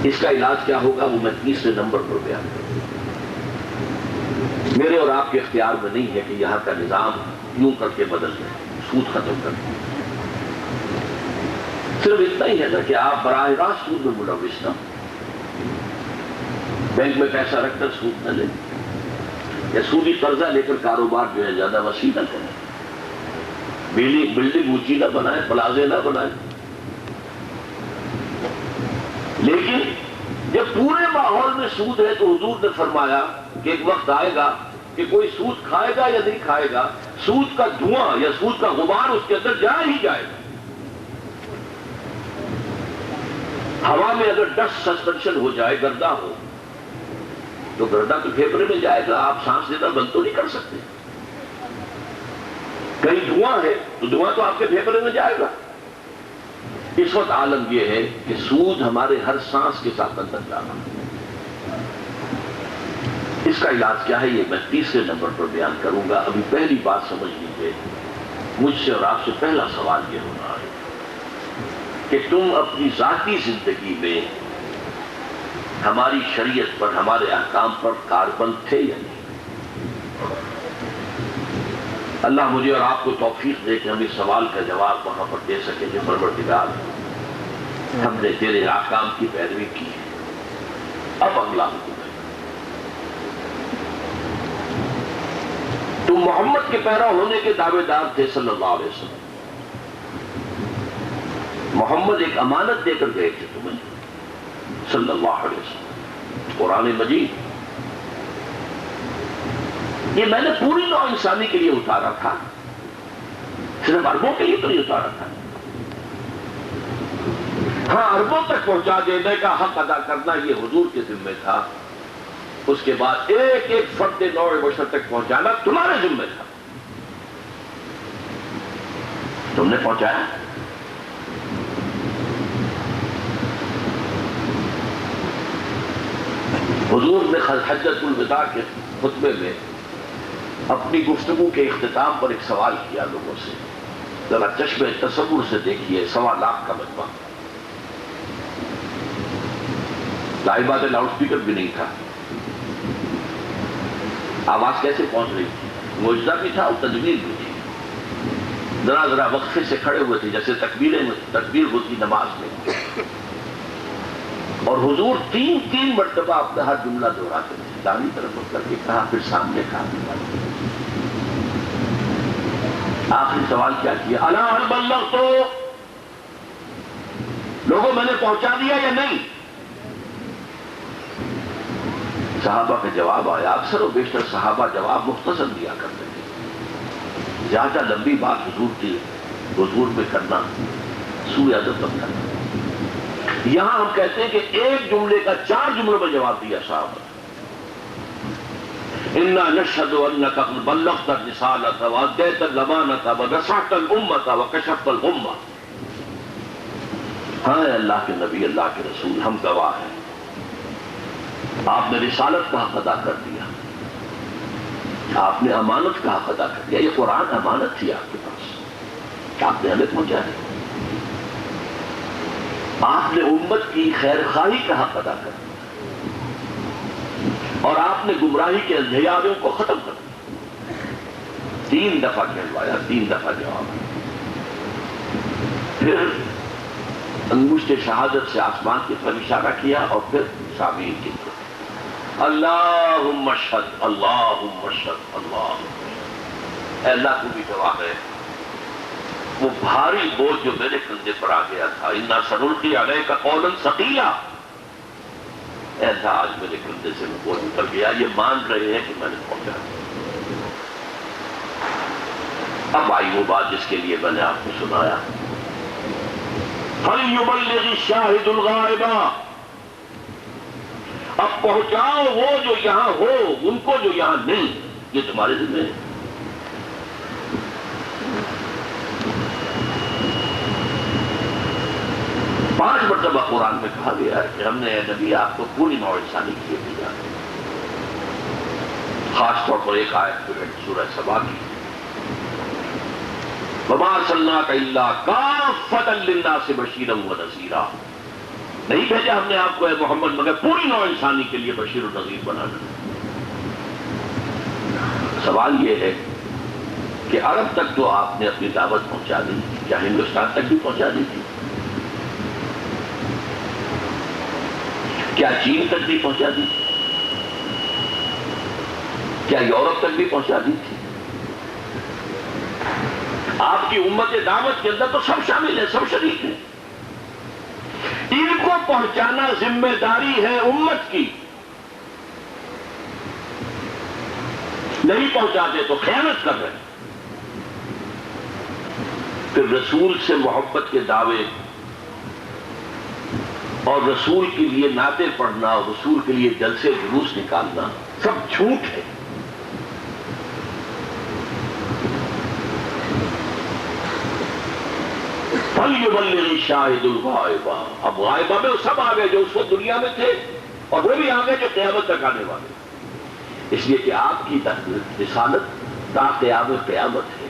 اس کا علاج کیا ہوگا وہ میں تیسرے نمبر پر بیان کروں۔ میرے اور آپ کے اختیار میں نہیں ہے کہ یہاں کا نظام یوں کر کے بدل دیں، سود ختم کر دیں، صرف اتنا ہی ہے نا کہ آپ براہ راست سود میں ملوث نہ، بینک میں پیسہ رکھ کر سود نہ لیں، یا سودی قرضہ لے کر کاروبار جو ہے زیادہ وسیع نہ کریں، بلڈنگ اونچی نہ بنائیں، پلازے نہ بنائیں۔ لیکن جب پورے ماحول میں سود ہے تو حضور نے فرمایا کہ ایک وقت آئے گا کہ کوئی سود کھائے گا یا نہیں کھائے گا، سود کا دھواں یا سود کا غبار اس کے اندر جا ہی جائے گا۔ ہوا میں اگر ڈسٹ سسپینشن ہو جائے، گردہ ہو، تو گردہ تو پھیپھڑے میں جائے گا، آپ سانس لینا بند تو نہیں کر سکتے۔ کہیں دھواں ہے تو دھواں تو آپ کے پھیپھڑے میں جائے گا۔ اس وقت عالم یہ ہے کہ سود ہمارے ہر سانس کے ساتھ اندر جا رہا ہے۔ اس کا علاج کیا ہے یہ میں تیسرے نمبر پر بیان کروں گا۔ ابھی پہلی بات سمجھ لیجیے، مجھ سے اور آپ سے پہلا سوال یہ ہونا ہے کہ تم اپنی ذاتی زندگی میں ہماری شریعت پر، ہمارے احکام پر کاربند تھے یا نہیں؟ اللہ مجھے اور آپ کو توفیق دے کہ ہم اس سوال کا جواب وہاں پر دے سکیں کہ پروردگار ہم نے تیرے احکام کی پیروی کی ہے۔ اب اگلا حکم ہے، تم محمد کے پیرا ہونے کے دعوے دار تھے صلی اللہ علیہ وسلم، محمد ایک امانت دے کر گئے تھے تمہیں صلی اللہ علیہ وسلم، قرآن مجید یہ میں نے پوری نوع انسانی کے لیے اتارا تھا، صرف عربوں کے لیے تو نہیں اتارا تھا۔ ہاں، عربوں تک پہنچا دینے کا حق ادا کرنا یہ حضور کے ذمہ تھا، اس کے بعد ایک ایک فرد نوع بشر تک پہنچانا تمہارے ذمہ تھا، تم نے پہنچایا۔ حضور نے حجۃ الوداع کے خطبے میں اپنی گفتگو کے اختتام پر ایک سوال کیا لوگوں سے، ذرا چشم تصور سے دیکھیے، 1.25 لاکھ کا مجمع، ظاہر بات ہے لاؤڈ اسپیکر بھی نہیں تھا، آواز کیسے پہنچ رہی تھی؟ معجزہ بھی تھا اور تدبیر بھی تھی، ذرا ذرا وقفے سے کھڑے ہوئے تھے جیسے تکبیر ہوتی نماز میں، اور حضور تین مرتبہ اپنا ہر جملہ دہراتے تھے، دانی طرف کر کے کہا، پھر سامنے کہا، آخری سوال کیا کیا؟ الا هل بلغت، لوگوں میں نے پہنچا دیا یا نہیں؟ صحابہ کا جواب آیا، اکثر و بیشتر صحابہ جواب مختصر دیا کرتے تھے، زیادہ لمبی بات حضور میں کرنا سوء ادب بنتا ہے۔ یہاں ہم کہتے ہیں کہ ایک جملے کا 4 جملوں میں جواب دیا صحابہ، انا نشهد انك قد بلغت الرسالة واديت الامانة ونصحت الامة وكشفت الغمة۔ ہاں اللہ کے نبی، اللہ کے رسول، ہم گواہ ہیں، آپ نے رسالت کا حق ادا کر دیا، آپ نے امانت کا حق ادا کر دیا، یہ قرآن امانت تھی آپ کے پاس، آپ نے ہمیں پہنچایا، آپ نے امت کی خیر خواہی کا حق ادا کر دیا، اور آپ نے گمراہی کے اندھیاروں کو ختم کر دیا۔ 3 دفعہ کہلوایا، 3 دفعہ جواب، پھر انگشت شہادت سے آسمان کی طرف اشارہ کیا اور پھر سامعین کی طرف، اللہم اشہد، اللہم اشہد، اللہم اشہد، اے اللہ تو بھی گواہ ہے وہ بھاری بوجھ جو میرے کندھے پر آ گیا تھا، انا سنلقی علیک قولا ثقیلا، ایسا آج میرے کندھے سے وہ بوجھ اتر گیا. یہ مان رہے ہیں کہ میں نے پہنچا. اب آئی وہ بات جس کے لیے میں نے آپ کو سنایا. فَلْيُبَلِّغِ الشَّاهِدُ الْغَائِبَ، اب پہنچاؤ وہ جو یہاں ہو ان کو جو یہاں نہیں. یہ تمہارے ذمہ ہے. پانچ مرتبہ قرآن میں کہا گیا ہے کہ ہم نے اے نبی آپ کو پوری نوع انسانی کیے بھیجا ہے. خاص طور پر ایک آیت جو ہے سورہ سبا کی، وَمَا أَرْسَلْنَاكَ إِلَّا كَافَّةً لِلنَّاسِ بَشِيرًا وَنَذِيرًا، نہیں بھیجا ہم نے آپ کو اے محمد مگر پوری نوع انسانی کے لیے بشیر و نذیر بنانا. سوال یہ ہے کہ عرب تک تو آپ نے اپنی دعوت پہنچا دی، کیا ہندوستان تک بھی پہنچا دی تھی؟ کیا چین تک بھی پہنچا دی تھی؟ کیا یورپ تک بھی پہنچا دی تھی؟ آپ کی امت دعوت کے اندر تو سب شامل ہیں، سب شریک ہیں. ان کو پہنچانا ذمہ داری ہے امت کی. نہیں پہنچاتے تو خیانت کر رہے ہیں. پھر رسول سے محبت کے دعوے اور رسول کے لیے نعتیں پڑھنا اور رسول کے لیے جلسے جلوس نکالنا سب جھوٹ ہے. فَلْيُبَلِّغِ الشَّاهِدُ الْغَائِبَ، اب غائبہ میں سب آ گئے جو اس وقت دنیا میں تھے اور وہ بھی آ گئے جو قیامت تک آنے والے. اس لیے کہ آپ کی رسالت تا قیام قیامت ہے.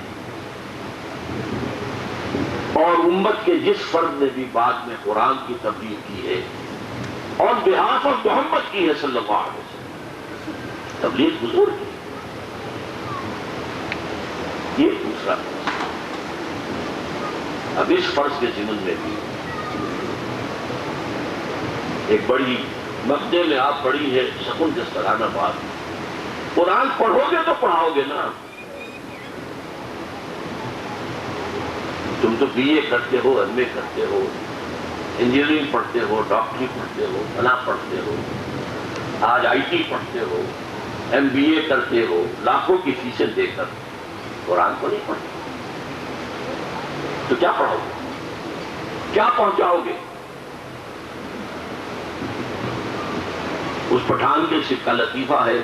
اور امت کے جس فرد نے بھی بعد میں قرآن کی تبلیغ کی ہے اور بہاف آف محمد کی ہے صلی اللہ علیہ وسلم، تبلیغ حضور کی. یہ دوسرا فرض. اب اس فرض کے ضمن میں بھی ایک بڑی مقدے میں آپ پڑھی ہے سکون دسترانہ بات. قرآن پڑھو گے تو پڑھاؤ گے نا. تم تو بی اے کرتے ہو، ایم اے کرتے ہو، انجینئرنگ پڑھتے ہو، ڈاکٹری پڑھتے ہو، فلاں پڑھتے ہو، آج آئی ٹی پڑھتے ہو، ایم بی اے کرتے ہو، لاکھوں کی فیسیں دے کر قرآن کو نہیں پڑھتے تو کیا پڑھو گے؟ کیا پہنچاؤ گے؟ اس پٹھان کے سکہ لطیفہ ہے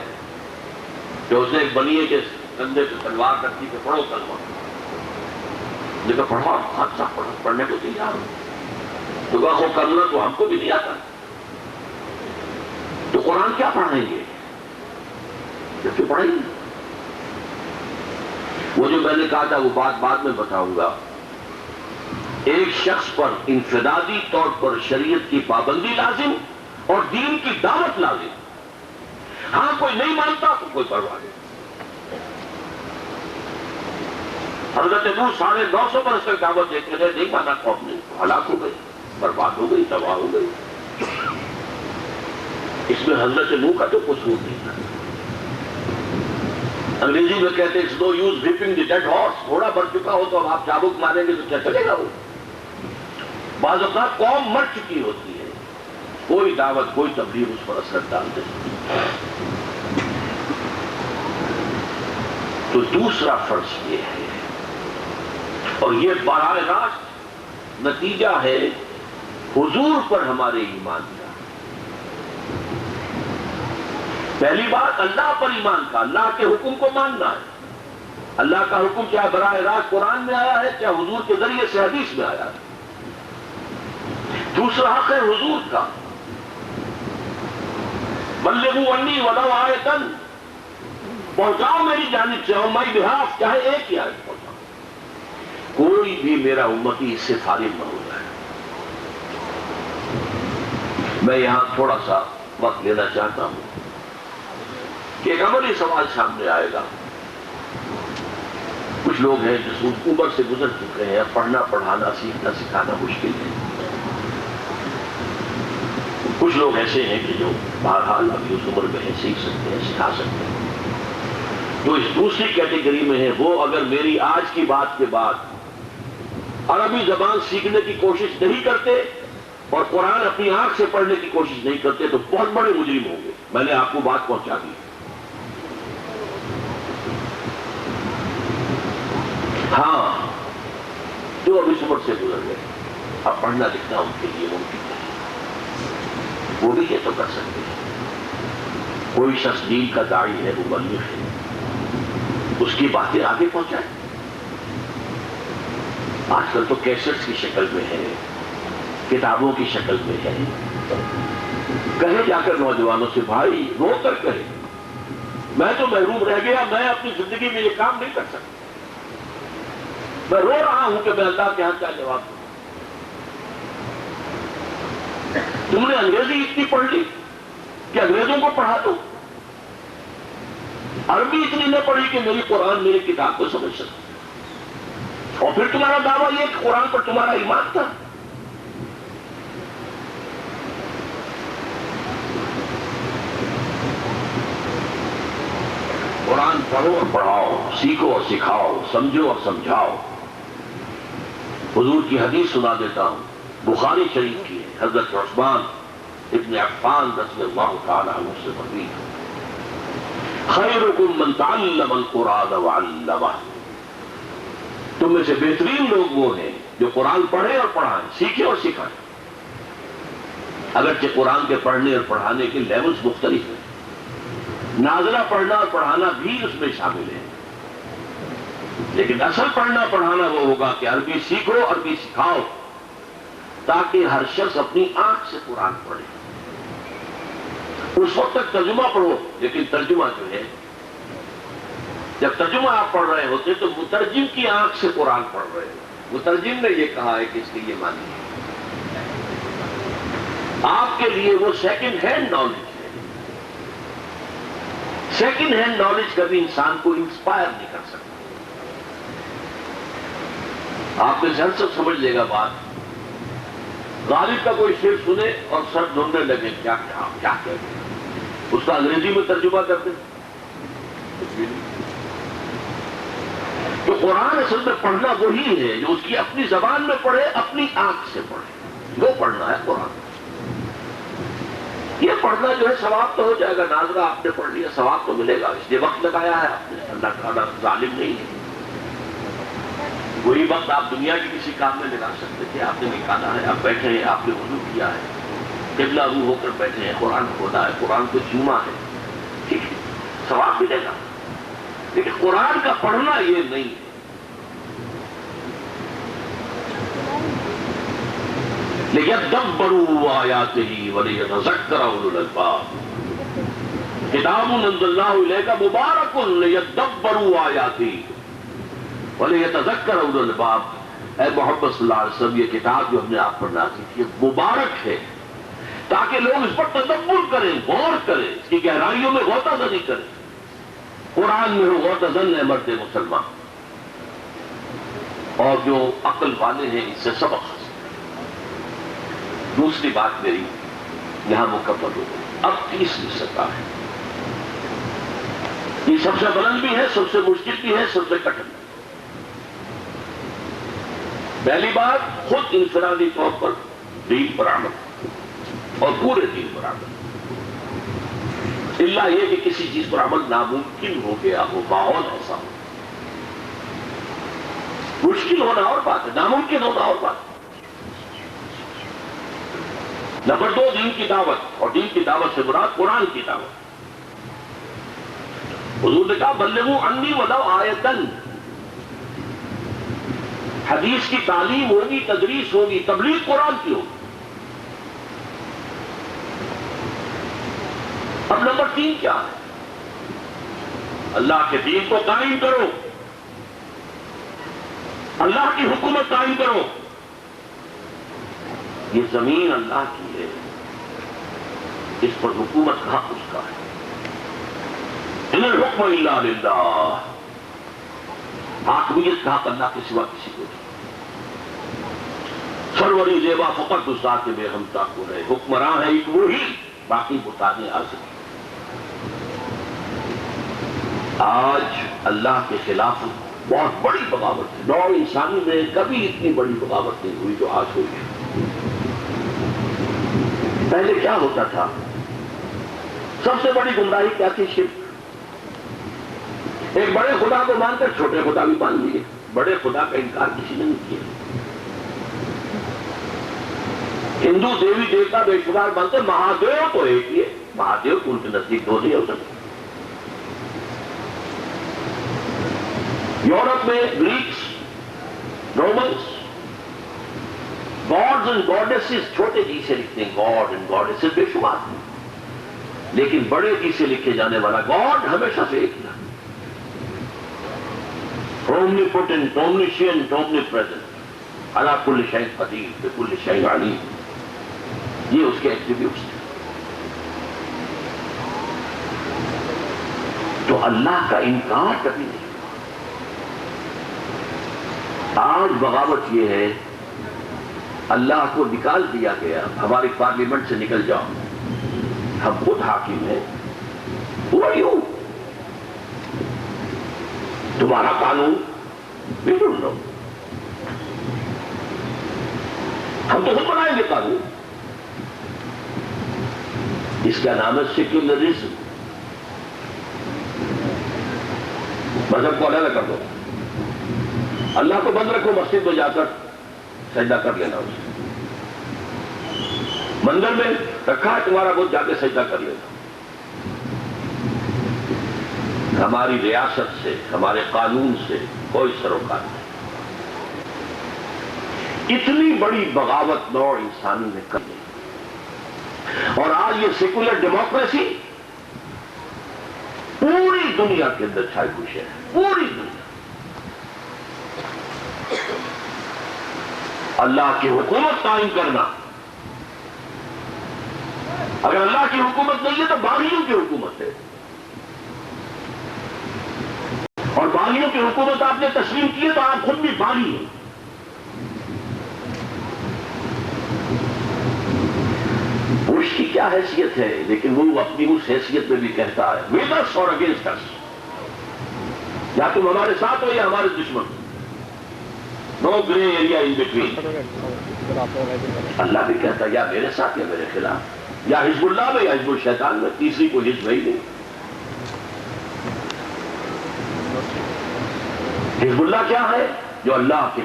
کہ اس نے ایک بنیے کے کندھے پہ تلوار رکھی کہ پڑھو کلمہ. لیکن پڑھو اچھا پڑھو، پڑھنے کو تیار ہو. تو وہ کرنا تو ہم کو بھی نہیں آتا تو قرآن کیا پڑھائیں گے؟ جبکہ پڑھیں گے. وہ جو میں نے کہا تھا وہ بات بعد میں بتاؤں گا. ایک شخص پر انفرادی طور پر شریعت کی پابندی لازم اور دین کی دعوت لازم. ہاں کوئی نہیں مانتا تو کوئی پرواہ نہیں. حضرت نوح 950 برس تک دعوت دیتے رہے، نہیں مانا قوم نے، ہلاک ہو گئی، برباد ہو گئی، تباہ ہو گئی. اس میں حضرت نوح کا تو قصور نہیں تھا. انگریزی میں کہتے ہیں it's no use whipping the dead horse. گھوڑا مر چکا ہو تو اب آپ چابک ماریں گے تو کیا چلے گا؟ وہ بعض اوقات قوم مر چکی ہوتی ہے، کوئی دعوت کوئی تبلیغ اس پر اثر ڈال دے. تو دوسرا فرض یہ ہے اور یہ براہ راست نتیجہ ہے حضور پر ہمارے ایمان کا. پہلی بات اللہ پر ایمان کا، اللہ کے حکم کو ماننا ہے. اللہ کا حکم چاہے براہ راست قرآن میں آیا ہے چاہے حضور کے ذریعے سے حدیث میں آیا ہے. دوسرا حق ہے حضور کا، بلغوا عنی ولو آیۃ، پہنچاؤ میری جانب سے on my behalf، چاہے ایک ہی آیت پہنچاؤ. کوئی بھی میرا امتی اس سے فارغ نہ ہو جائے. میں یہاں تھوڑا سا وقت لینا چاہتا ہوں کہ ایک عملی سوال سامنے آئے گا. کچھ لوگ ہیں جو عمر سے گزر چکے ہیں، پڑھنا پڑھانا سیکھنا سکھانا مشکل ہے. کچھ لوگ ایسے ہیں کہ جو بہرحال ابھی اس عمر میں ہے، سیکھ سکتے ہیں، سکھا سکتے ہیں. جو اس دوسری کیٹیگری میں ہے وہ اگر میری آج کی بات کے بعد عربی زبان سیکھنے کی کوشش نہیں کرتے اور قرآن اپنی آنکھ سے پڑھنے کی کوشش نہیں کرتے تو بہت بڑے مجرم ہوں گے. میں نے آپ کو بات پہنچا دی. ہاں جو ابھی عمر سے گزر گئے اب پڑھنا لکھنا ان کے لیے ممکن نہیں، وہ بھی یہ تو کر سکتے ہیں. کوئی شخص دین کا داعی ہے، مبلغ ہے، اس کی باتیں آگے پہنچائے. آج کل تو کیسٹس کی شکل میں ہے، کتابوں کی شکل میں ہے. کہے جا کر نوجوانوں سے، بھائی رو کر کہے میں تو محروم رہ گیا، میں اپنی زندگی میں یہ کام نہیں کر سکتا، میں رو رہا ہوں کہ میں اللہ کے ہاں کیا جواب دوں. تم نے انگریزی اتنی پڑھ لی کہ انگریزوں کو پڑھا دو، عربی اتنی نہ پڑھی کہ میری قرآن میری کتاب کو سمجھ سکتے، اور پھر تمہارا دعویٰ یہ کہ قرآن پر تمہارا ایمان تھا. قرآن پڑھو اور پڑھاؤ، سیکھو اور سکھاؤ، سمجھو اور سمجھاؤ. حضور کی حدیث سنا دیتا ہوں، بخاری شریف کی ہے. حضرت عثمان ابن عفان رضی اللہ تعالی عنہ سے مروی ہے، خیرکم من تعلم القرآن وعلمہ. تم میں سے بہترین لوگ وہ ہیں جو قرآن پڑھیں اور پڑھائیں، سیکھیں اور سکھائیں. اگرچہ قرآن کے پڑھنے اور پڑھانے کے لیولز مختلف ہیں، نازلہ پڑھنا اور پڑھانا بھی اس میں شامل ہے، لیکن اصل پڑھنا پڑھانا وہ ہوگا کہ عربی سیکھو، عربی سکھاؤ، تاکہ ہر شخص اپنی آنکھ سے قرآن پڑھے. اس وقت تک ترجمہ پڑھو، لیکن ترجمہ جو ہے، جب ترجمہ آپ پڑھ رہے ہوتے تو مترجم کی آنکھ سے قرآن پڑھ رہے ہو. مترجم نے یہ کہا ہے کہ اس کے یہ معنی ہے. آپ کے لیے وہ سیکنڈ ہینڈ نالج ہے. سیکنڈ ہینڈ نالج کبھی انسان کو انسپائر نہیں کر سکتا. آپ میں سے ہر سب سمجھ لے گا بات. غالب کا کوئی شعر سنے اور سر ڈھونڈنے لگے کیا کہتے ہیں، اس کا انگریزی میں ترجمہ کرتے تو قرآن اصل میں پڑھنا وہی ہے جو اس کی اپنی زبان میں پڑھے، اپنی آنکھ سے پڑھے. وہ پڑھنا ہے قرآن. یہ پڑھنا جو ہے ثواب تو ہو جائے گا، نازلہ آپ نے پڑھ لیا ثواب تو ملے گا، اس لیے وقت لگایا ہے آپ نے. اللہ تعالیٰ ظالم نہیں ہے. وہی وقت آپ دنیا کے کسی کام میں لگا سکتے تھے، آپ نے نکالا ہے، آپ بیٹھے ہیں، آپ نے وضو کیا ہے، قبلہ روح ہو کر بیٹھے ہیں، قرآن کھولا ہے، قرآن کو چوما ہے، ٹھیک ہے، ثواب ملے گا. لیکن قرآن کا پڑھنا یہ نہیں ہے. لِيَدَّبَّرُوا آيَاتِهِ وَلِيَتَذَكَّرَ أُولُو الْأَلْبَابِ. کتاب انزلناہ الیک مبارک لیدبروا آیاتہ ولیتذکر اولو الالباب. اے محمد صلی اللہ علیہ وسلم، یہ کتاب جو ہم نے آپ پر نازل کی مبارک ہے تاکہ لوگ اس پر تدبر کریں، غور کریں، اس کی گہرائیوں میں غوطہ زنی کریں. قرآن میں ہو غوطہ زن ہے مرد مسلمان، اور جو عقل والے ہیں اس سے سبق حاصل. دوسری بات میری یہاں مکمل ہو گئی. اب تیسری سطح ہے، یہ سب سے بلند بھی ہے، سب سے مشکل بھی ہے، سب سے کٹھن ہے. پہلی بات، خود انفرادی طور پر دین پر عمل اور پورے دین پر عمل. اللہ یہ کہ کسی چیز پر عمل ناممکن ہو گیا ہو، ماحول ایسا ہو. مشکل ہونا اور بات ہے، ناممکن ہونا اور بات ہے. نمبر 2، دین کی دعوت، اور دین کی دعوت سے مراد قرآن کی دعوت. حضور نے کہا بلغوا عنی ولو آیۃ. حدیث کی تعلیم ہوگی، تدریس ہوگی، تبلیغ قرآن کی ہوگی. اب نمبر 3 کیا ہے؟ اللہ کے دین کو قائم کرو، اللہ کی حکومت قائم کرو. یہ زمین اللہ کی ہے، اس پر حکومت کہاں اس کا ہے. ان الحکم الا للہ. حاکمیت کا حق اللہ کے سوا کسی کو نہیں. سروری زیبا فقط اس ذات بے ہمتا کو رہے. حکمراں ہے ایک وہی، باقی بتانے حاصل. آج اللہ کے خلاف بہت بڑی بغاوت ہے. نوع انسانی میں کبھی اتنی بڑی بغاوت نہیں ہوئی جو آج ہوئی ہے. پہلے کیا ہوتا تھا؟ سب سے بڑی گمراہی کیا تھی؟ شرک. ایک بڑے خدا کو مان کر چھوٹے خدا بھی مان لیے. بڑے خدا کا انکار کسی نے نہیں کیا. ہندو دیوی دیوتا بے شمار مانتے، مہادیو تو ایک ہی ہے. مہادیو کو ان کے نزدیک دو نہیں ہو سکتے. یورپ میں Greeks, Romans, gods and goddesses چھوٹے جی سے لکھتے ہیں. گاڈ اینڈ گاڈیسز بے شمار، لیکن بڑے جی سے لکھے جانے والا گاڈ ہمیشہ سے ایک تھا. اومنیپوٹنٹ، اومنیشینٹ، اومنیپریزنٹ، علی کل شیء قدیر، بکل شیء علیم. یہ اس کے ایٹریبیوٹس تھے. تو اللہ کا انکار کبھی نہیں. آج بغاوت یہ ہے، اللہ کو نکال دیا گیا. ہماری پارلیمنٹ سے نکل جاؤ، ہم خود حاکم ہیں. Who are you؟ تمہارا قانون we don't know. ہم تو خود بنائیں گے قانون. اس کا نام ہے سیکولرزم. مذہب کو الگ کر دو. اللہ کو بند رکھو، مسجد میں جا کر سجدہ کر لینا. اسے مندر میں رکھا ہے تمہارا بت، جا کے سجدہ کر لینا. ہماری ریاست سے، ہمارے قانون سے کوئی سروکار نہیں. اتنی بڑی بغاوت نوع انسانی نے کر دی. اور آج یہ سیکولر ڈیموکریسی پوری دنیا کے اندر چھائی ہوئی ہے. پوری دنیا اللہ کی حکومت قائم کرنا. اگر اللہ کی حکومت نہیں ہے تو باغیوں کی حکومت ہے. اور باغیوں کی حکومت آپ نے تسلیم کی ہے تو آپ خود بھی باغی ہیں. بش کی کیا حیثیت ہے، لیکن وہ اپنی اس حیثیت میں بھی کہتا ہے ود اس اور اگینسٹ اس. یا تم ہمارے ساتھ ہو یا ہمارے دشمن. نو گرے ایریا ان بٹوین. اللہ بھی کہتا ہے یا میرے ساتھ یا میرے خلاف، یا حزب اللہ میں یا حزب الشیطان میں. تیسری کوئی حزب ہی نہیں. حزب اللہ کیا ہے؟ جو اللہ کے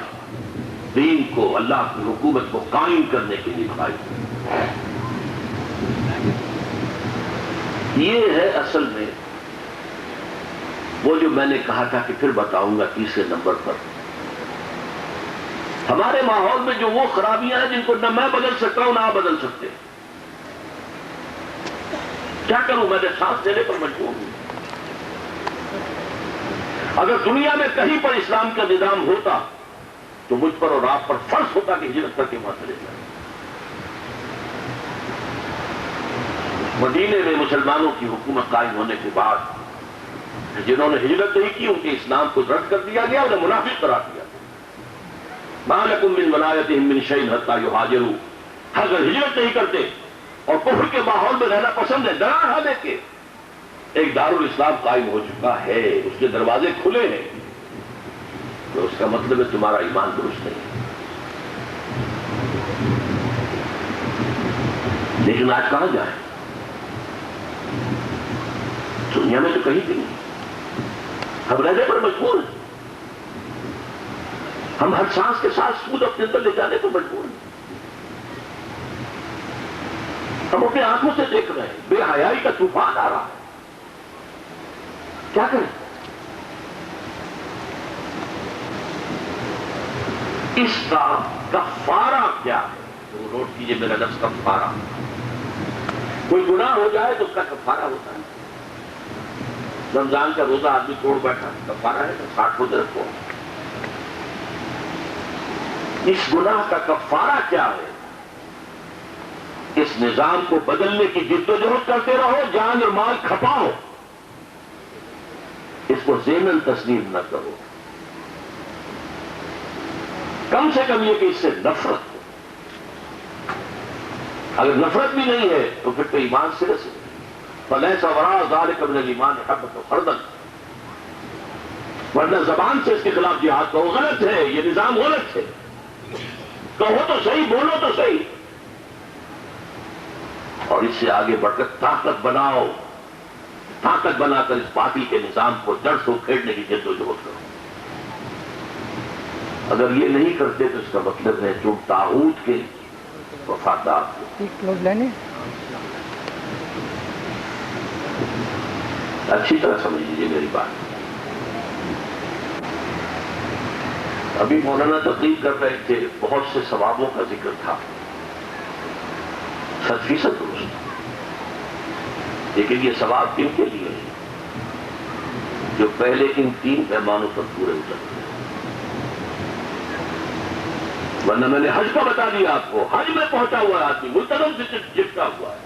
دین کو، اللہ کی حکومت کو قائم کرنے کے لیے قائم. یہ ہے اصل میں وہ جو میں نے کہا تھا کہ پھر بتاؤں گا تیسرے نمبر پر. ہمارے ماحول میں جو وہ خرابیاں ہیں جن کو نہ میں بدل سکتا ہوں نہ آپ بدل سکتے. کیا کروں؟ میں نے سانس دینے پر مجبور ہوں. اگر دنیا میں کہیں پر اسلام کا نظام ہوتا تو مجھ پر اور آپ پر فرض ہوتا کہ ہجرت کر کے وہاں چلے جائیں. مدینے میں مسلمانوں کی حکومت قائم ہونے کے بعد جنہوں نے ہجرت نہیں کی ان کے اسلام کو رد کر دیا گیا، انہیں منافق قرار دیا گیا. مَا لَكُم مِّن وَلَایَتِهِم مِّن شَيْءٍ حَتَّىٰ يُهَاجِرُوا. اگر ہجرت نہیں کرتے اور کفر کے ماحول میں رہنا پسند ہے، ڈرا دے کے ایک دارالاسلام قائم ہو چکا ہے، اس کے دروازے کھلے ہیں، تو اس کا مطلب ہے تمہارا ایمان درست نہیں. لیکن آج کہاں جائیں؟ دنیا میں تو کہیں بھی نہیں. ہم رہنے پر مجبور ہیں. ہم ہر سانس کے ساتھ سود اپنے اندر لے جانے پر مجبور ہیں. ہم اپنی آنکھوں سے دیکھ رہے ہیں بے حیائی کا طوفان آ رہا ہے. کیا کریں؟ اس کا کفارہ کیا ہے؟ تو نوٹ کیجئے میرا لفظ کفارہ. کوئی گناہ ہو جائے تو اس کا کفارہ ہوتا ہے. رمضان کا روزہ آدمی توڑ بیٹھا، کفارہ ہے 60 روزے رکھو. اس گناہ کا کفارہ کیا ہے؟ اس نظام کو بدلنے کی جدوجہد کرتے رہو، جان اور مال کھپاؤ، اس کو ذہناً تسلیم نہ کرو. کم سے کم یہ کہ اس سے نفرت ہو. اگر نفرت بھی نہیں ہے تو پھر تو ایمان سرے سے. فَلَيْسَ وَرَاءَ ذَلِكَ مِنَ الْإِيمَانِ حَبَّةُ خَرْدَلٍ. ورنہ زبان سے اس کے خلاف جہاد کرو، غلط ہے، یہ نظام غلط ہے، کہو تو صحیح، بولو تو صحیح، اور اس سے آگے بڑھ کر طاقت بناؤ، طاقت بنا کر اس باطل کے نظام کو جڑ سے کھیڑنے کی جدوجہد کرو۔ اگر یہ نہیں کرتے تو اس کا مطلب ہے تم طاغوت کے وفادار ہو۔ اچھی طرح سمجھ لیجیے میری بات۔ ابھی مولانا تقریر کر رہے تھے، بہت سے ثوابوں کا ذکر تھا، 100% درست، لیکن یہ ثواب کن کے لیے ہے؟ جو پہلے ان 3 پیمانوں پر پورے اترتے ہیں۔ ورنہ میں نے حج کا بتا دیا آپ کو، حج میں پہنچا ہوا آدمی ملتزم سے چپکا ہوا ہے،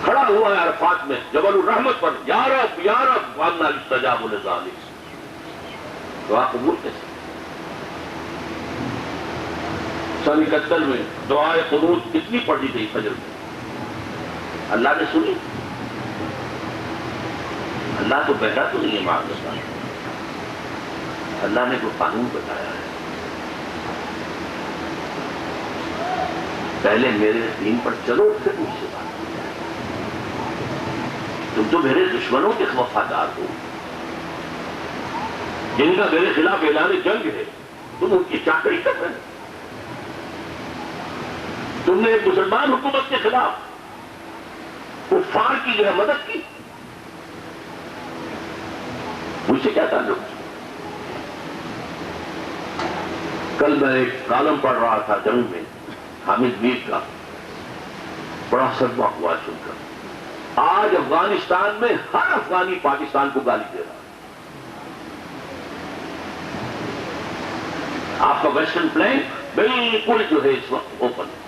کھڑا ہوا ہے عرفات میں جبل الرحمت پر، یا رب یا رب وَأَنَّى يُسْتَجَابُ لِذَلِكَ، دعا قبول کیسے؟ سن 71 میں دعائے قنوت کتنی پڑھی گئی فجر میں؟ اللہ نے سنی؟ اللہ تو بہرا تو نہیں ہے معذرت، اللہ نے کوئی قانون بتایا ہے، پہلے میرے دین پر چلو پھر مجھ سے بات۔ تم تو میرے دشمنوں کے وفادار ہو، جن کا میرے خلاف اعلان جنگ ہے، تم ان کی چاکری کر رہے ہیں۔ تم نے ایک مسلمان حکومت کے خلاف کفار کی جو ہے مدد کی، مجھ سے کیا تعلق؟ کل میں ایک کالم پڑھ رہا تھا جنگ میں حامد میر کا، بڑا صدمہ ہوا سن کر۔ آج افغانستان میں ہر افغانی پاکستان کو گالی دے رہا ہے۔ آپ کا ویسٹرن پلان بالکل جو ہے اس وقت اوپن ہے،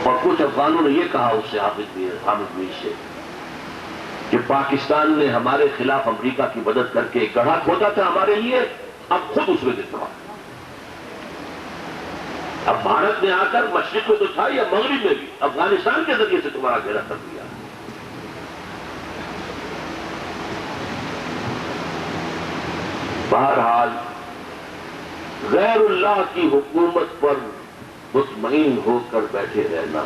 اور کچھ افغانوں نے یہ کہا اس سے حامد میر سے کہ پاکستان نے ہمارے خلاف امریکہ کی مدد کر کے گڑھا کھودا تھا ہمارے لیے، اب خود اس میں دکھا۔ اب بھارت نے آ کر مشرق میں تو تھا یا مغرب میں بھی افغانستان کے ذریعے سے تمہارا گھیرا کر دیا۔ بہرحال غیر اللہ کی حکومت پر مطمئن ہو کر بیٹھے رہنا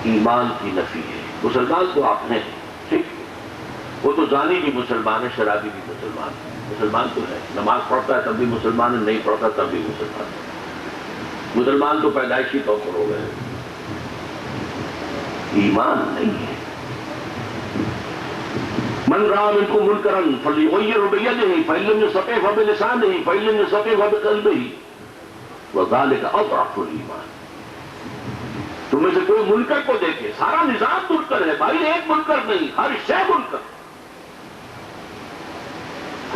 ایمان کی نفی ہے۔ مسلمان تو آپ ہیں، ٹھیک، وہ تو زانی بھی مسلمان ہے، شرابی بھی مسلمان ہے، مسلمان تو ہے، نماز پڑھتا ہے تب بھی مسلمان ہے، نہیں پڑھتا تب بھی مسلمان ہے۔ مسلمان تو پیدائشی طور پر ہو گئے، ایمان نہیں ہے۔ من رأى منكم منكرا فليغيره بيده فإن لم يستطع فبلسانه فإن لم يستطع فبقلبه وذلك أضعف الإيمان۔ تم میں سے کوئی منکر کو دیکھے، سارا نظام منکر ہے بھائی، ایک منکر نہیں، ہر شے منکر۔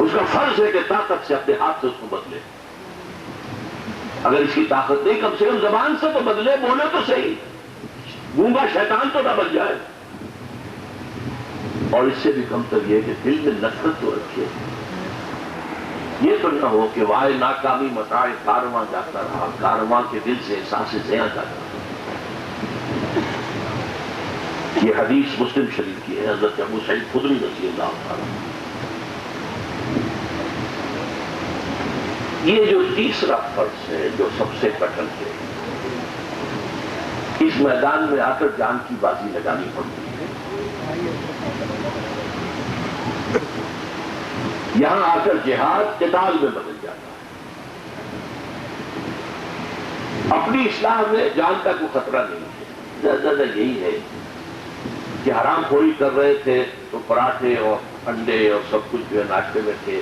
اس کا فرض ہے کہ طاقت سے اپنے ہاتھ سے اس کو بدلے، اگر اس کی طاقت نہیں کم سے کم زبان سے تو بدلے، بولے تو صحیح، گونگا شیطان تو نہ بن جائے، اور اس سے بھی کم تر یہ کہ دل میں نفرت تو رکھے، یہ تو نہ ہو کہ وائے ناکامی متاع کارواں جاتا رہا، کارواں کے دل سے احساس زیاں جاتا رہا۔ یہ حدیث مسلم شریف کی ہے، حضرت ابو سعید خدری رضی اللہ عنہ۔ یہ جو تیسرا فرض ہے جو سب سے کٹن ہے، اس میدان میں آ کر جان کی بازی لگانی پڑتی ہے، یہاں آ کر جہاد قتال میں بدل جاتا ہے۔ اپنی اصلاح میں جان کا کوئی خطرہ نہیں ہے، زیادہ یہی ہے کہ حرام خوری کر رہے تھے تو پراٹھے اور انڈے اور سب کچھ جو ہے ناشتے میں تھے،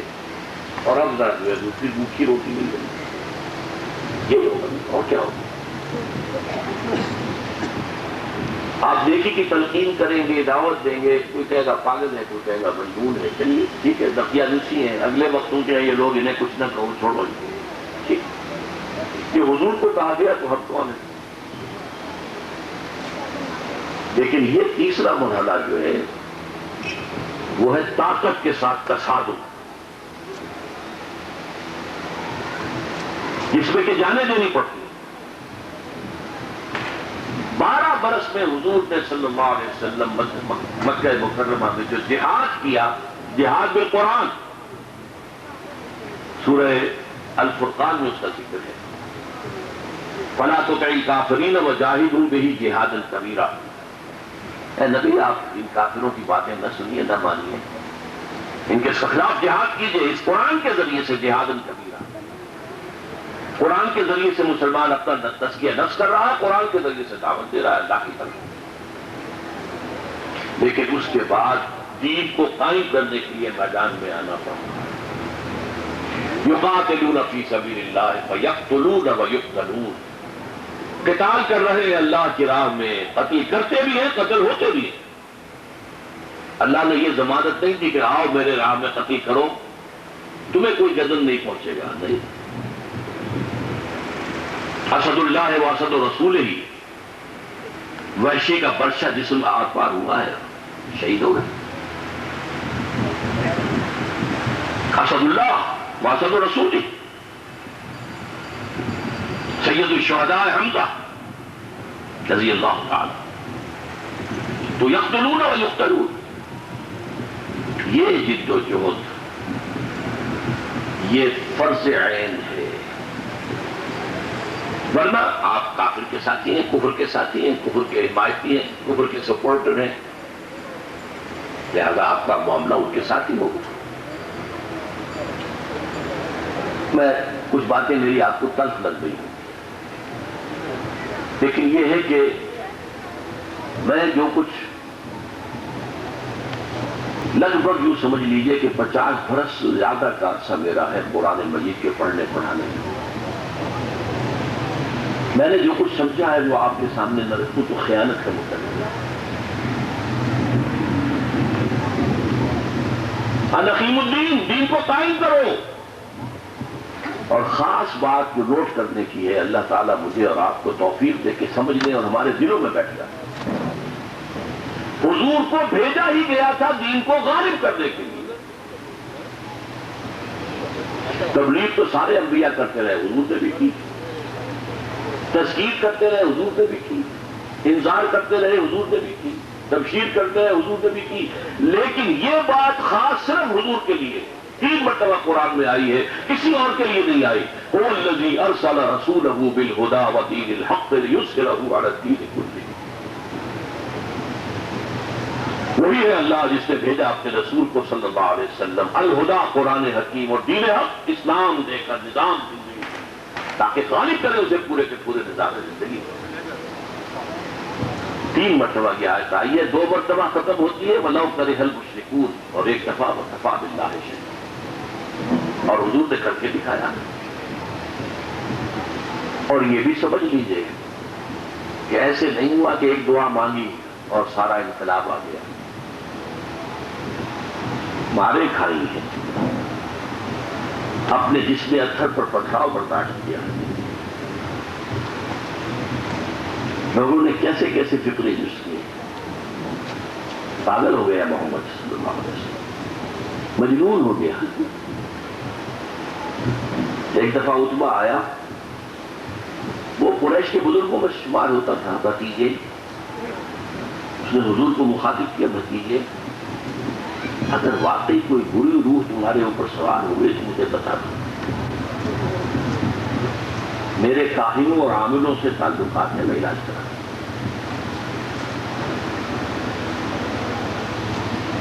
اور اب جو ہے دوسری روکھی روٹی مل گئی، یہ ہوگا اور کیا ہوگا؟ آپ دیکھی کہ تلقین کریں گے، دعوت دیں گے، کوئی کہے گا پاگل ہے، کوئی کہے گا مجنون ہے، چلیے ٹھیک ہے، دقیانوسی ہیں، اگلے وقتوں کے یہ لوگ انہیں کچھ نہ کہو، چھوڑو، ٹھیک، یہ حضور کو کہا گیا تو ہم کون ہیں؟ لیکن یہ تیسرا مرحلہ جو ہے وہ ہے طاقت کے ساتھ تصادم، جس میں کہ جانیں دینی پڑتی ہے۔ 12 برس میں حضور نے صلی اللہ علیہ وسلم مکہ مکرمہ میں جو جہاد کیا، جہاد بالقرآن، سورہ الفرقان میں اس کا ذکر ہے، فَلَا تُطِعِ الْكَافِرِينَ وَجَاهِدْهُمْ بِهِ جِهَادًا كَبِيرًا۔ اے نبی آپ ان کافروں کی باتیں نہ سنیے، نہ مانیے، ان کے خلاف جہاد کیجئے اس قرآن کے ذریعے سے، جہادًا کبیرہ۔ قرآن کے ذریعے سے مسلمان اپنا تزکیہ نفس کر رہا ہے، قرآن کے ذریعے سے دعوت دے رہا ہے اللہ کی طرف، لیکن اس کے بعد دین کو قائم کرنے کے لیے میدان میں آنا پڑا۔ یقاتلون فی سبیل اللہ فیقتلون ویقتلون، قتال کر رہے ہیں اللہ کی راہ میں، قتل کرتے بھی ہیں، قتل ہوتے بھی ہیں۔ اللہ نے یہ ضمانت نہیں دی کہ آؤ میرے راہ میں قتل کرو، تمہیں کوئی گزن نہیں پہنچے گا، نہیں۔ اسد اللہ و اسد رسول ہی، وحشی کا برشا جسم میں آر پار ہوا ہے، شہید ہو گئے۔ اسد اللہ و اسد رسول ہی، سید الشہداء حمزہ رضی اللہ تعالی، تو یقتلون و یقتلون، یہ جد و جہد، یہ فرض عین ہے، ورنہ آپ کافر کے ساتھی ہیں، کفر کے ساتھی ہیں، کفر کے حمایتی ہیں، کفر کے سپورٹر ہیں، لہذا آپ کا معاملہ ان کے ساتھ ہی ہوگا۔ میں کچھ باتیں میری آپ کو تلخ لگ گئی، لیکن یہ ہے کہ میں جو کچھ لگ بھگ یوں سمجھ لیجئے کہ 50 برس سے زیادہ کا عرصہ میرا ہے قرآن مجید کے پڑھنے پڑھانے میں، میں نے جو کچھ سمجھا ہے وہ آپ کے سامنے نہ رکھوں تو خیانت کا مقدمہ۔ انقیم الدین، دین کو قائم کرو۔ اور خاص بات جو نوٹ کرنے کی ہے، اللہ تعالیٰ مجھے اور آپ کو توفیق دے کے سمجھنے اور ہمارے دلوں میں بیٹھ جائے، حضور کو بھیجا ہی گیا تھا دین کو غالب کرنے کے لیے۔ تبلیغ تو سارے انبیاء کرتے رہے، حضور نے بھی کی، تذکیر کرتے رہے، حضور نے بھی کی، انذار کرتے رہے، حضور نے بھی کی، تبشیر کرتے رہے، حضور نے بھی کی، لیکن یہ بات خاص صرف حضور کے لیے 3 مرتبہ قرآن میں آئی ہے، کسی اور کے لیے نہیں آئی۔ هو الذی ارسل رسولہ بالہدی ودین الحق لیظہرہ علی الدین کلہ، وہی ہے اللہ جس نے بھیجا اپنے رسول کو صلی اللہ علیہ وسلم الہدی، قرآن حکیم، اور دین حق، اسلام دے کر، نظام زندگی، تاکہ غالب کرے اسے پورے کے پورے نظام زندگی۔ 3 مرتبہ کی آیت آئی ہے، 2 مرتبہ ختم ہوتی ہے وَلَوْ كَرِهَ الْمُشْرِكُونَ، اور 1 دفعہ وَكَفَىٰ بِاللَّهِ شَهِيدًا، اور حضور نے کر کے دکھایا۔ اور یہ بھی سمجھ لیجئے کہ ایسے نہیں ہوا کہ ایک دعا مانگی اور سارا انقلاب آ گیا، مارے کھائی ہیں، اپنے جسم اتھر پر پتھراؤ برداشت کیا، لوگوں نے کیسے کیسے فکریں یوز کی، پاگل ہو گیا محمد صلی اللہ علیہ وسلم، مجنون ہو گیا۔ ایک دفعہ عتبہ آیا، وہ قریش کے بزرگوں میں شمار ہوتا تھا، بھتیجے، اس نے حضور کو مخاطب کیا، بھتیجے اگر واقعی کوئی بری روح تمہارے اوپر سوار ہوئے تو مجھے بتا دو، میرے کاہنوں اور عاملوں سے تعلقات میں علاج کرا۔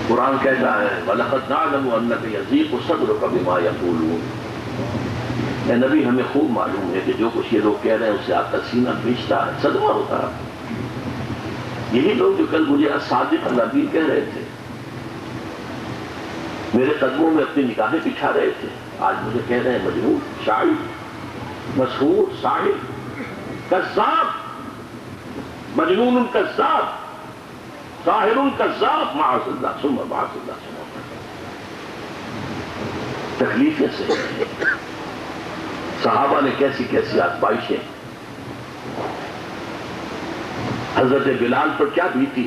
قرآن کہتا ہے وَلَقَدْ نَعْلَمُ أَنَّكَ يَضِيقُ صَدْرُكَ بِمَا يَقُولُونَ، اے نبی ہمیں خوب معلوم ہے کہ جو کچھ یہ لوگ کہہ رہے ہیں اس سے آپ کا سینہ بھیجتا ہے، صدمہ ہوتا ہے۔ یہی لوگ جو کل مجھے الصادق الامین کہہ رہے تھے، میرے قدموں میں اپنی نگاہیں بچھا رہے تھے، آج مجھے کہہ رہے ہیں مجنون، شاعر، مسحور، ساحر، کذاب، مجنون کذاب، ساحر کذاب، معاذ اللہ ثم معاذ اللہ ثم۔ تکلیفیں سے صحابہ نے کیسی کیسی آزمائشیں، حضرت بلال پر کیا بیتی،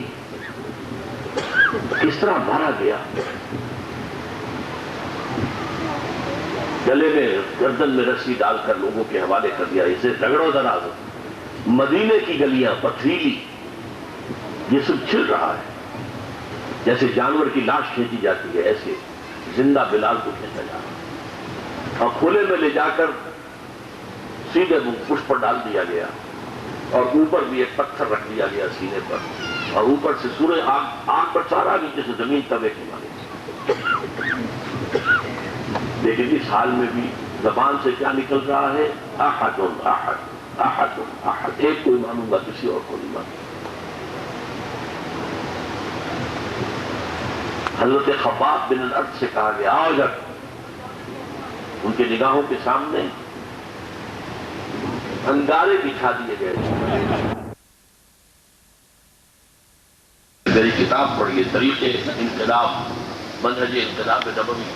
کس طرح مارا گیا، گلے میں گردن میں رسی ڈال کر لوگوں کے حوالے کر دیا، اسے رگڑو ذرا۔ مدینے کی گلیاں پتھریلی، یہ سب چل رہا ہے، جیسے جانور کی لاش کھینچی جاتی ہے ایسے زندہ بلال کو کھینچا جا رہا ہے، اور کھلے میں لے جا کر سیدھے پشت پر ڈال دیا گیا، اور اوپر بھی ایک پتھر رکھ دیا گیا سینے پر، اور اوپر سے سورج آگ پر چارا نیچے سے زمین توے کے مارے۔ لیکن اس حال میں بھی زبان سے کیا نکل رہا ہے؟ احد احد احد احد، ایک کوئی مانوں گا کسی اور کو نہیں مانوں۔ حضرت خباب بن الارض سے کہا گیا آؤ ادھر، ان کے نگاہوں کے سامنے انگارے بچھا دیے گئے۔ میری کتاب پڑھیے طریقے انقلاب، منہج انقلاب نبوی،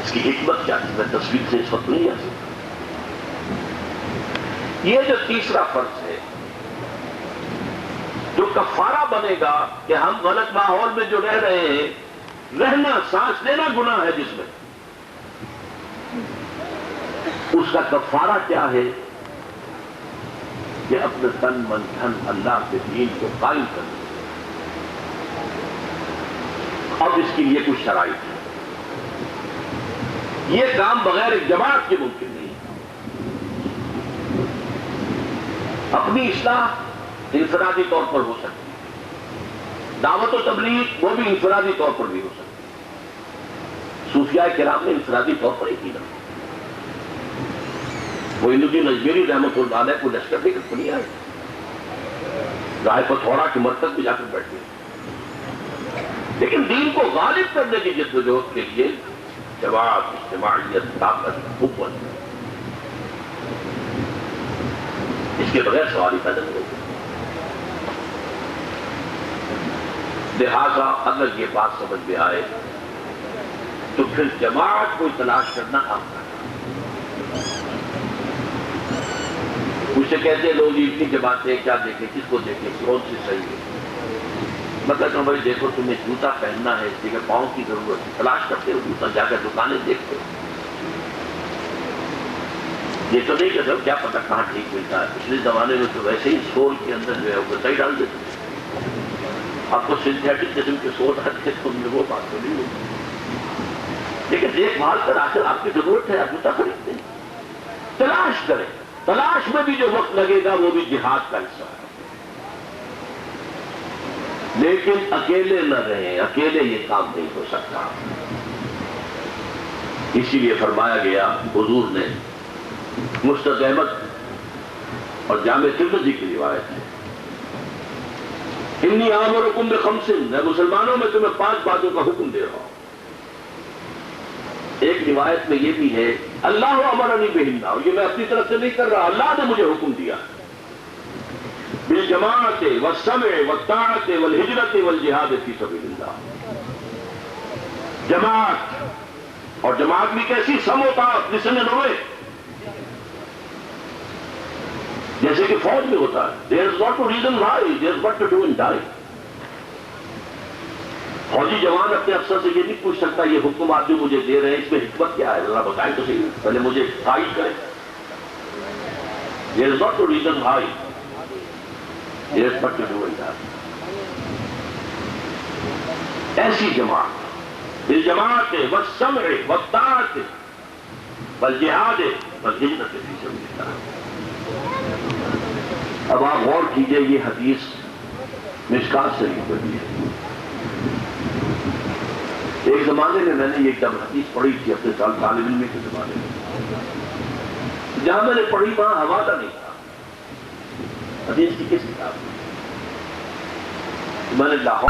اس کی حکمت کیا تھی میں تصویر سے اس وقت نہیں آ سکتا۔ یہ جو تیسرا فرض ہے جو کفارہ بنے گا کہ ہم غلط ماحول میں جو رہ رہے ہیں، رہنا سانس لینا گناہ ہے جس میں، اس کا کفارہ کیا ہے کہ اپنے تن من دھن اللہ کے دین کو قائم کرنا۔ اب اس کے لیے کچھ شرائط ہے، یہ کام بغیر ایک جماعت کے ممکن نہیں۔ اپنی اصلاح انفرادی طور پر ہو سکتی ہے، دعوت و تبلیغ وہ بھی انفرادی طور پر بھی ہو سکتی ہے۔ صوفیاء کرام نے انفرادی طور پر ہی کی نا، وہ الدین اجمیری رحمۃ اللہ علیہ کو لشکر دے کر نہیں آئے، رائے پتھورا کے مرکز میں جا کر بیٹھ گئے، لیکن دین کو غالب کرنے کی جدوجہد کے لیے جماعت، اجتماعیت، طاقت، قوت، اس کے بغیر سوال ہی پیدا نہیں ہوگا۔ لہذا اگر یہ بات سمجھ میں آئے تو پھر جماعت کو تلاش کرنا آپ کا۔ اسے کہتے ہیں لوگ اتنی جماعتیں کیا دیکھیں، کس کو دیکھیں، کون سی صحیح ہے؟ مطلب کہ بھائی دیکھو تمہیں جوتا پہننا ہے، اس لیے پاؤں کی ضرورت ہے، تلاش کرتے ہو جوتا، جا کر دکانیں دیکھتے ہو، یہ تو نہیں کہتے ہو کیا پتہ کہاں ٹھیک ملتا ہے۔ پچھلے زمانے میں تو ویسے ہی سول کے اندر جو ہے وہ صحیح ڈال دیتے ہیں، آپ کو سنتھیٹک قسم کے سول آتے تو وہ بات تو نہیں ہوتی، لیکن دیکھ بھال کر آخر آپ کی ضرورت ہے، آپ جوتا خریدتے ہیں، تلاش کریں، تلاش میں بھی جو وقت لگے گا وہ بھی جہاد کا حصہ ہے، لیکن اکیلے نہ رہیں، اکیلے یہ کام نہیں ہو سکتا۔ اسی لیے فرمایا گیا حضور نے، مسند احمد اور جامع ترمذی کی روایت ہے، انی آمرکم بخمس، میں مسلمانوں میں تمہیں 5 باتوں کا حکم دے رہا ہوں۔ ایک روایت میں یہ بھی ہے اللہ امرنی بہن، اور یہ میں اپنی طرف سے نہیں کر رہا، اللہ نے مجھے حکم دیا، بالجماعت والسمع والطاعت والہجرت والجہاد فی سبیل اللہ۔ جماعت، اور جماعت بھی کیسی؟ سم و طاعت، لسن اینڈ اوبے، جیسے کہ فوج میں ہوتا ہے، there is not to reason why, there is what to do and die۔ فوجی جوان اپنے افسر سے یہ نہیں پوچھ سکتا یہ حکم آپ جو مجھے دے رہے ہیں اس میں حکمت کیا ہے، ذرا بتائیں تو صحیح، پہلے مجھے تائید کریں۔ there is not to reason why, there is what to do and die۔ ایسی جماعت، بالجماعت والسمع والطاعت والجہاد والہجرت فی سبیل اللہ۔ اب آپ غور کیجئے، یہ حدیث مشکات شریف میں بھی ہے۔ ایک زمانے میں نے ایک دم حدیث پڑھی تھی اپنے طالب علم کے زمانے میں، جہاں میں نے پڑھی وہاں حوالہ نہیں تھا حدیث کی کس کتاب میں، میں نے لاہور